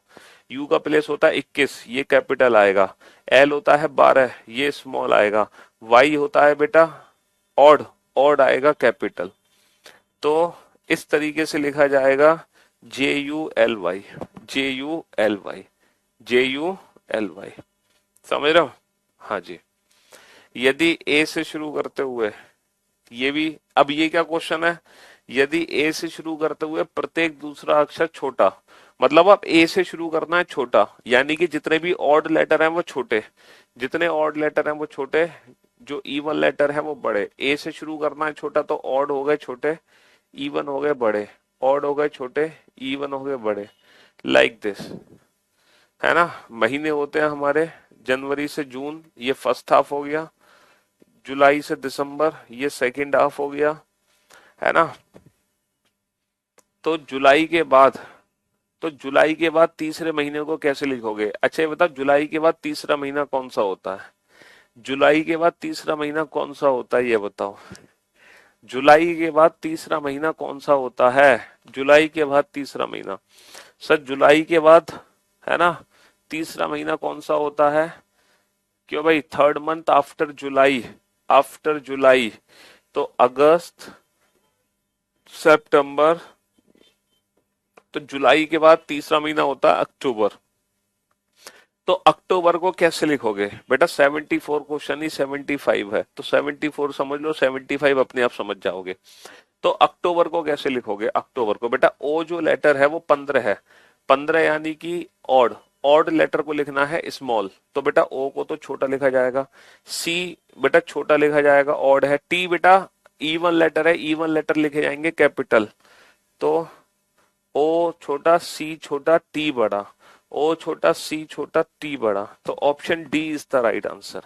यू का प्लेस होता है 21, ये कैपिटल आएगा। एल होता है 12, ये स्मॉल आएगा। वाई होता है बेटा ऑड, ऑड आएगा, कैपिटल। तो इस तरीके से लिखा जाएगा JULY, JULY, JULY। समझ रहे हो? हाँ जी। यदि ए से शुरू करते हुए, ये भी, अब ये क्या क्वेश्चन है? यदि ए से शुरू करते हुए प्रत्येक दूसरा अक्षर छोटा, मतलब अब ए से शुरू करना है छोटा, यानी कि जितने भी ऑड लेटर हैं वो छोटे, जितने ऑड लेटर हैं वो छोटे, जो इवन लेटर है वो बड़े। ए से शुरू करना है छोटा, तो ऑड हो गए छोटे, इवन हो गए बड़े, ऑड हो गए छोटे, इवन हो गए बड़े, लाइक दिस, है ना? महीने होते हैं हमारे जनवरी से जून, ये फर्स्ट हाफ हो गया। जुलाई से दिसंबर, ये सेकंड हाफ हो गया, है ना? तो जुलाई के बाद, तो जुलाई के बाद तीसरे महीने को कैसे लिखोगे? अच्छा ये बताओ, जुलाई के बाद तीसरा महीना कौन सा होता है? जुलाई के बाद तीसरा महीना कौन सा होता है ये बताओ। जुलाई के बाद तीसरा महीना कौन सा होता है? जुलाई के बाद तीसरा महीना, सर जुलाई के बाद, है ना, तीसरा महीना कौन सा होता है? क्यों भाई? थर्ड मंथ आफ्टर जुलाई, आफ्टर जुलाई। तो अगस्त, सितंबर, तो जुलाई के बाद तीसरा महीना होता है अक्टूबर। तो अक्टूबर को कैसे लिखोगे बेटा? 74 क्वेश्चन ही 75 है, तो 74 समझ लो, 75 अपने आप समझ जाओगे। तो अक्टूबर को कैसे लिखोगे? अक्टूबर को बेटा ओ जो लेटर है वो 15 है, 15 यानी कि ऑड, ऑड लेटर को लिखना है स्मॉल, तो बेटा ओ को तो छोटा लिखा जाएगा। सी बेटा छोटा लिखा जाएगा, ऑड है। टी बेटा इवन लेटर है, इवन लेटर लिखे जाएंगे कैपिटल। तो ओ छोटा, सी छोटा, टी बड़ा, ओ छोटा, सी छोटा, टी बड़ा। तो option D is the right answer,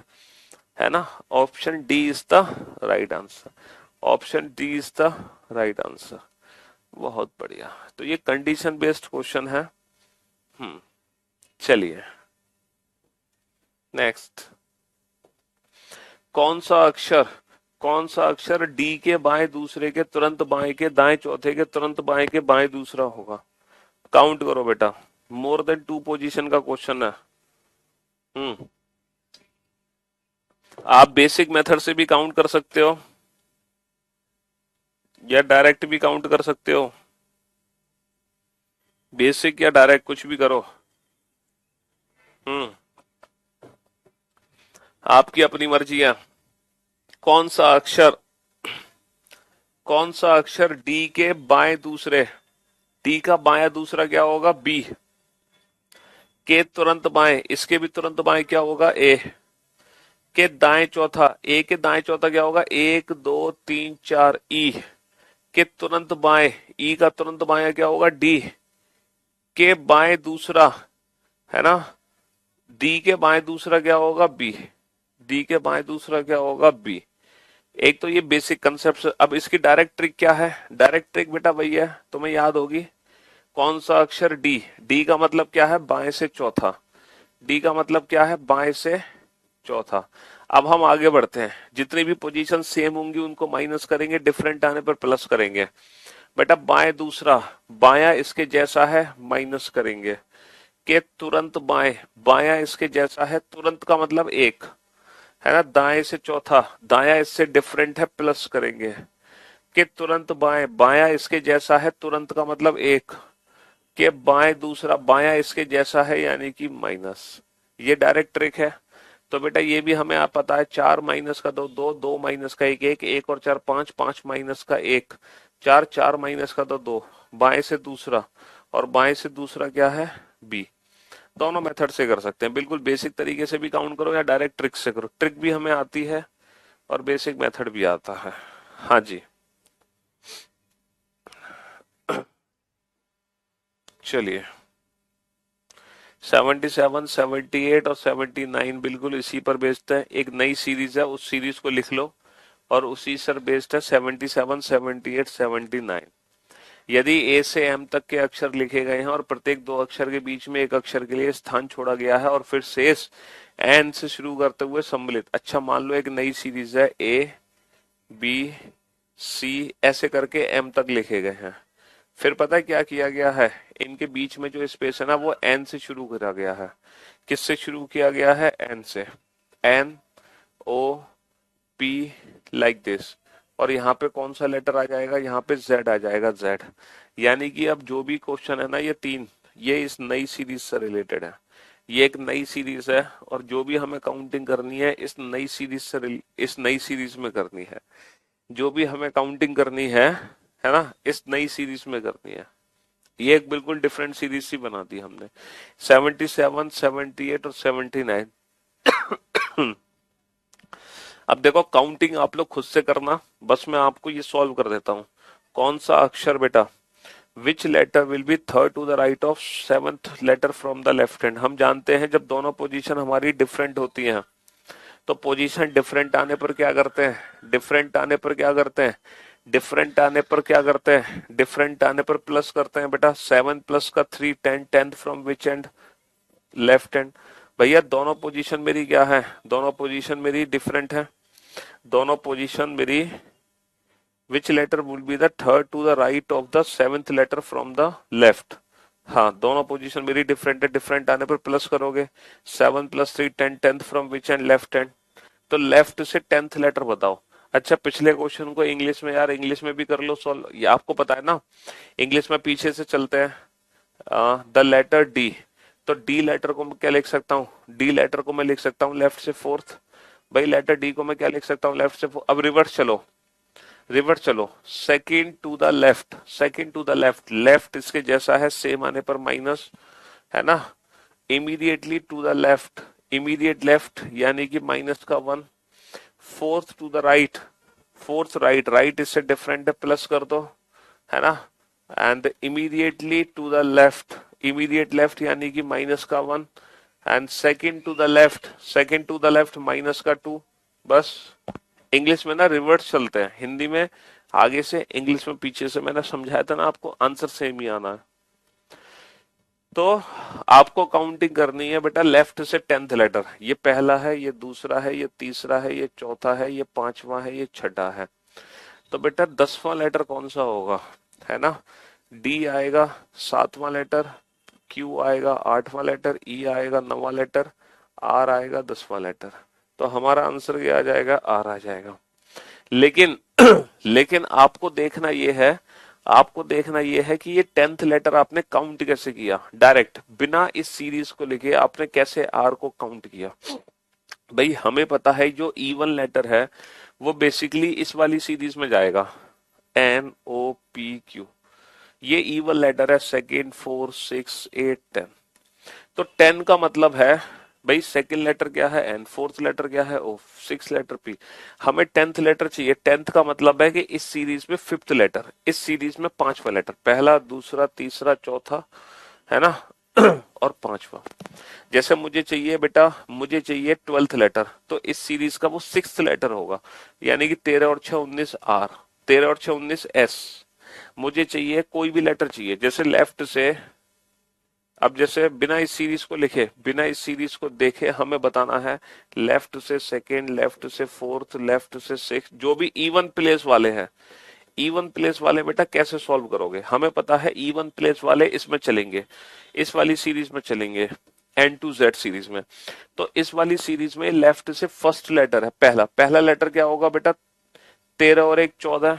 है ना? Option D is the right answer, option D is the right answer. बहुत बढ़िया। तो ये कंडीशन बेस्ड क्वेश्चन है। चलिए नेक्स्ट। कौन सा अक्षर कौन सा अक्षर डी के बाएं दूसरे के तुरंत बाएं के दाएं चौथे के तुरंत बाएं के बाएं दूसरा होगा? काउंट करो बेटा, मोर देन 2 पोजीशन का क्वेश्चन है। हम्म, आप बेसिक मेथड से भी काउंट कर सकते हो या डायरेक्ट भी काउंट कर सकते हो। बेसिक या डायरेक्ट कुछ भी करो। हम्म, आपकी अपनी मर्जी है। कौन सा अक्षर कौन सा अक्षर डी के बाएं दूसरे, डी का बायां दूसरा क्या होगा? बी के तुरंत बाएं, इसके भी तुरंत बाएं क्या होगा? ए के दाएं चौथा, ए के दाएं चौथा क्या होगा? 1 2 3 4 ई के तुरंत बाएं, ई का तुरंत बायां क्या होगा? डी के बाएं दूसरा, है ना? डी के बाएं दूसरा क्या होगा? बी डी के बाएं दूसरा क्या होगा? बी। एक तो ये बेसिक कंसेप्ट। अब इसकी डायरेक्ट ट्रिक क्या है? डायरेक्ट ट्रिक बेटा वही है, तुम्हें याद होगी। कौन सा अक्षर डी, डी का मतलब क्या है? बाएं से चौथा। डी का मतलब क्या है? बाएं से चौथा। अब हम आगे बढ़ते हैं, जितनी भी पोजीशन सेम होंगी उनको माइनस करेंगे, डिफरेंट आने पर प्लस करेंगे। बेटा बाएं दूसरा, बायां इसके जैसा है, माइनस करेंगे। के तुरंत बाएं, बायां इसके जैसा है, तुरंत का मतलब एक, है ना? दाएं से चौथा, दायां इससे डिफरेंट है, प्लस करेंगे। के तुरंत बाएं, बायां इसके जैसा है, तुरंत का मतलब एक, के बाएं दूसरा, बायां इसके जैसा है यानी कि माइनस। ये डायरेक्ट ट्रिक है। तो बेटा ये भी हमें आप पता है, 4 माइनस का 2 2, 2 माइनस का 1 1, 1 और 4 5, 5 माइनस का 1 4, 4 माइनस का 2 2, बाएं से दूसरा, और बाएं से दूसरा क्या है? बी। दोनों मेथड से कर सकते हैं, बिल्कुल बेसिक तरीके से भी काउंट करो या डायरेक्ट ट्रिक से करो। ट्रिक भी हमें आती है और बेसिक मेथड भी आता है। हाँ जी, चलिए 77, 78 और 79 बिल्कुल इसी पर बेस्ड है। एक नई सीरीज है, उस सीरीज को लिख लो और उसी पर बेस्ड है 77, 78, 79। यदि ए से एम तक के अक्षर लिखे गए हैं और प्रत्येक दो अक्षर के बीच में एक अक्षर के लिए स्थान छोड़ा गया है और फिर शेष एन से शुरू करते हुए सम्मिलित। अच्छा मान लो एक नई सीरीज है, ए बी सी ऐसे करके एम तक लिखे गए हैं। फिर पता है क्या किया गया है? इनके बीच में जो स्पेस है ना, वो एन से शुरू करा गया है। किससे शुरू किया गया है? एन से। N O P like this. और यहाँ पे कौन सा लेटर आ जाएगा? यहाँ पे जेड आ जाएगा, जेड। यानी कि अब जो भी क्वेश्चन है ना, ये तीन, ये इस नई सीरीज से रिलेटेड है। ये एक नई सीरीज है और जो भी हमें काउंटिंग करनी है इस नई सीरीज से, इस नई सीरीज में करनी है। जो भी हमें काउंटिंग करनी है ना, इस नई सीरीज में करनी है। ये एक बिल्कुल डिफरेंट सीरीज सी बना दी हमने। 77, 78 और 79। अब देखो काउंटिंग आप लोग खुद से करना, बस मैं आपको ये सॉल्व कर देता हूं। कौन सा अक्षर बेटा, which letter will be third to the right of seventh letter from the left hand. हम जानते हैं जब दोनों पोजीशन हमारी डिफरेंट होती हैं तो पोजीशन डिफरेंट आने पर क्या करते हैं? डिफरेंट आने पर क्या करते हैं? डिफरेंट आने पर क्या करते हैं? डिफरेंट आने पर प्लस करते हैं बेटा। 7 प्लस का 3, 10, 10 from which and? Left hand. भैया दोनों पोजीशन मेरी क्या है? दोनों पोजीशन मेरी डिफरेंट है। दोनों पोजीशन मेरी, which letter will be the third to the right of the seventh letter from the left? हाँ, दोनों पोजीशन मेरी डिफरेंट है। डिफरेंट आने पर प्लस करोगे। 7 plus 3, 10, 10 from which and? Left hand. तो लेफ्ट से 10th लेटर बताओ। अच्छा पिछले क्वेश्चन को इंग्लिश में, यार इंग्लिश में भी कर लो सॉल्व, ये आपको पता है ना। इंग्लिश में पीछे से चलते हैं। द लेटर डी, तो डी लेटर को मैं क्या लिख सकता हूँ? डी लेटर को मैं लिख सकता हूँ लेफ्ट से फोर्थ। भाई लेटर डी को मैं क्या लिख सकता हूँ? लेफ्ट से फोर्थ। अब रिवर्स चलो, रिवर्स चलो। Second to the left, second to the left, left इसके जैसा है, सेम आने पर माइनस, है ना? Immediately to the left, immediate left यानी कि माइनस का 1। Fourth to the right, fourth right, right इससे डिफरेंट है, प्लस कर दो, है ना? And immediately to the left, immediate left यानी कि माइनस का 1। And second to the left, second to the left minus का 2। बस इंग्लिश में ना रिवर्स चलते हैं, हिंदी में आगे से, इंग्लिश में पीछे से। मैंने समझाया था ना आपको, आंसर सेम ही आना है। तो आपको काउंटिंग करनी है बेटा लेफ्ट से 10th लेटर। ये पहला है, ये दूसरा है, ये तीसरा है, ये चौथा है, ये पांचवा है, ये छठा है। तो बेटा 10वां लेटर कौन सा होगा, है ना? डी आएगा 7वां लेटर, क्यू आएगा 8वां लेटर, ई आएगा 9वां लेटर, आर आएगा 10वां लेटर। तो हमारा आंसर क्या आ जाएगा, आर आ जाएगा। लेकिन लेकिन आपको देखना ये है कि ये 10th लेटर आपने काउंट कैसे किया, डायरेक्ट बिना इस सीरीज को लिखे आपने कैसे आर को काउंट किया। भाई हमें पता है जो इवन लेटर है वो बेसिकली इस वाली सीरीज में जाएगा, NOPQ। ये इवन लेटर है, सेकेंड, 4, 6, 8, 10। तो 10 का मतलब है भाई सेकंड लेटर क्या है एन, फोर्थ लेटर क्या है ओ, सिक्स लेटर पी। हमें 10th लेटर चाहिए। 10th का मतलब है कि इस सीरीज में 5th लेटर, इस सीरीज में 5वां लेटर, पहला, दूसरा, तीसरा, चौथा, है ना? और 5वां। जैसे मुझे चाहिए बेटा, मुझे चाहिए 12th लेटर, तो इस सीरीज का वो 6th लेटर होगा, यानी कि 13 और 6 19 आर, 13 और 6 19 एस। मुझे चाहिए कोई भी लेटर चाहिए, जैसे लेफ्ट से, अब जैसे बिना इस सीरीज को लिखे, बिना इस सीरीज को देखे हमें बताना है लेफ्ट से सेकेंड, लेफ्ट से फोर्थ, लेफ्ट से सिक्स, जो भी इवन प्लेस वाले हैं। इवन प्लेस वाले बेटा कैसे सॉल्व करोगे, हमें पता है इवन प्लेस वाले इसमें चलेंगे, इस वाली सीरीज में चलेंगे, एन टू जेड सीरीज में। तो इस वाली सीरीज में लेफ्ट से फर्स्ट लेटर है, पहला, पहला लेटर क्या होगा बेटा, 13 और 1 14,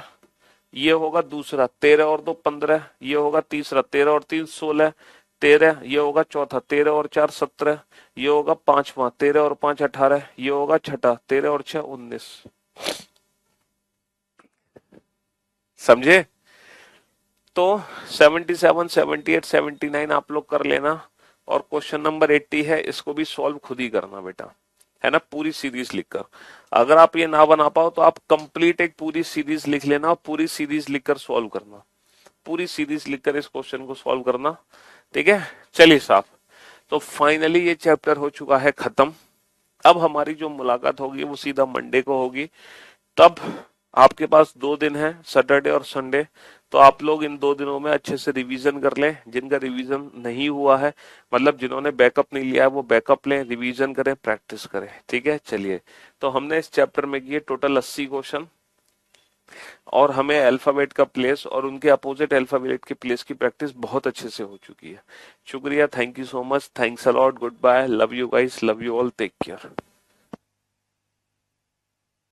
ये होगा दूसरा, 13 और 2 15, ये होगा तीसरा, 13 और 3 16, 13, ये होगा चौथा, 13 और 4 17, ये होगा पांचवा, 13 और 5 18, ये होगा छठा, 13 और 6 19। समझे? तो 77 78 79 आप लोग कर लेना, और क्वेश्चन नंबर 80 है, इसको भी सॉल्व खुद ही करना बेटा, है ना? पूरी सीरीज लिखकर। अगर आप ये ना बना पाओ तो आप कंप्लीट एक पूरी सीरीज लिख लेना, पूरी सीरीज लिखकर सॉल्व करना, पूरी सीरीज लिखकर इस क्वेश्चन को सॉल्व करना। ठीक है, चलिए साहब। तो फाइनली ये चैप्टर हो चुका है खत्म। अब हमारी जो मुलाकात होगी वो सीधा मंडे को होगी। तब आपके पास 2 दिन है, सैटरडे और संडे। तो आप लोग इन 2 दिनों में अच्छे से रिवीजन कर लें। जिनका रिवीजन नहीं हुआ है, मतलब जिन्होंने बैकअप नहीं लिया है, वो बैकअप लें, रिवीजन करें, प्रैक्टिस करें। ठीक है, चलिए। तो हमने इस चैप्टर में किए टोटल 80 क्वेश्चन, और हमें अल्फाबेट का प्लेस और उनके अपोजिट अल्फाबेट के प्लेस की प्रैक्टिस बहुत अच्छे से हो चुकी है। शुक्रिया, thank you so much, thanks a lot, goodbye, love you guys, love you all, take care.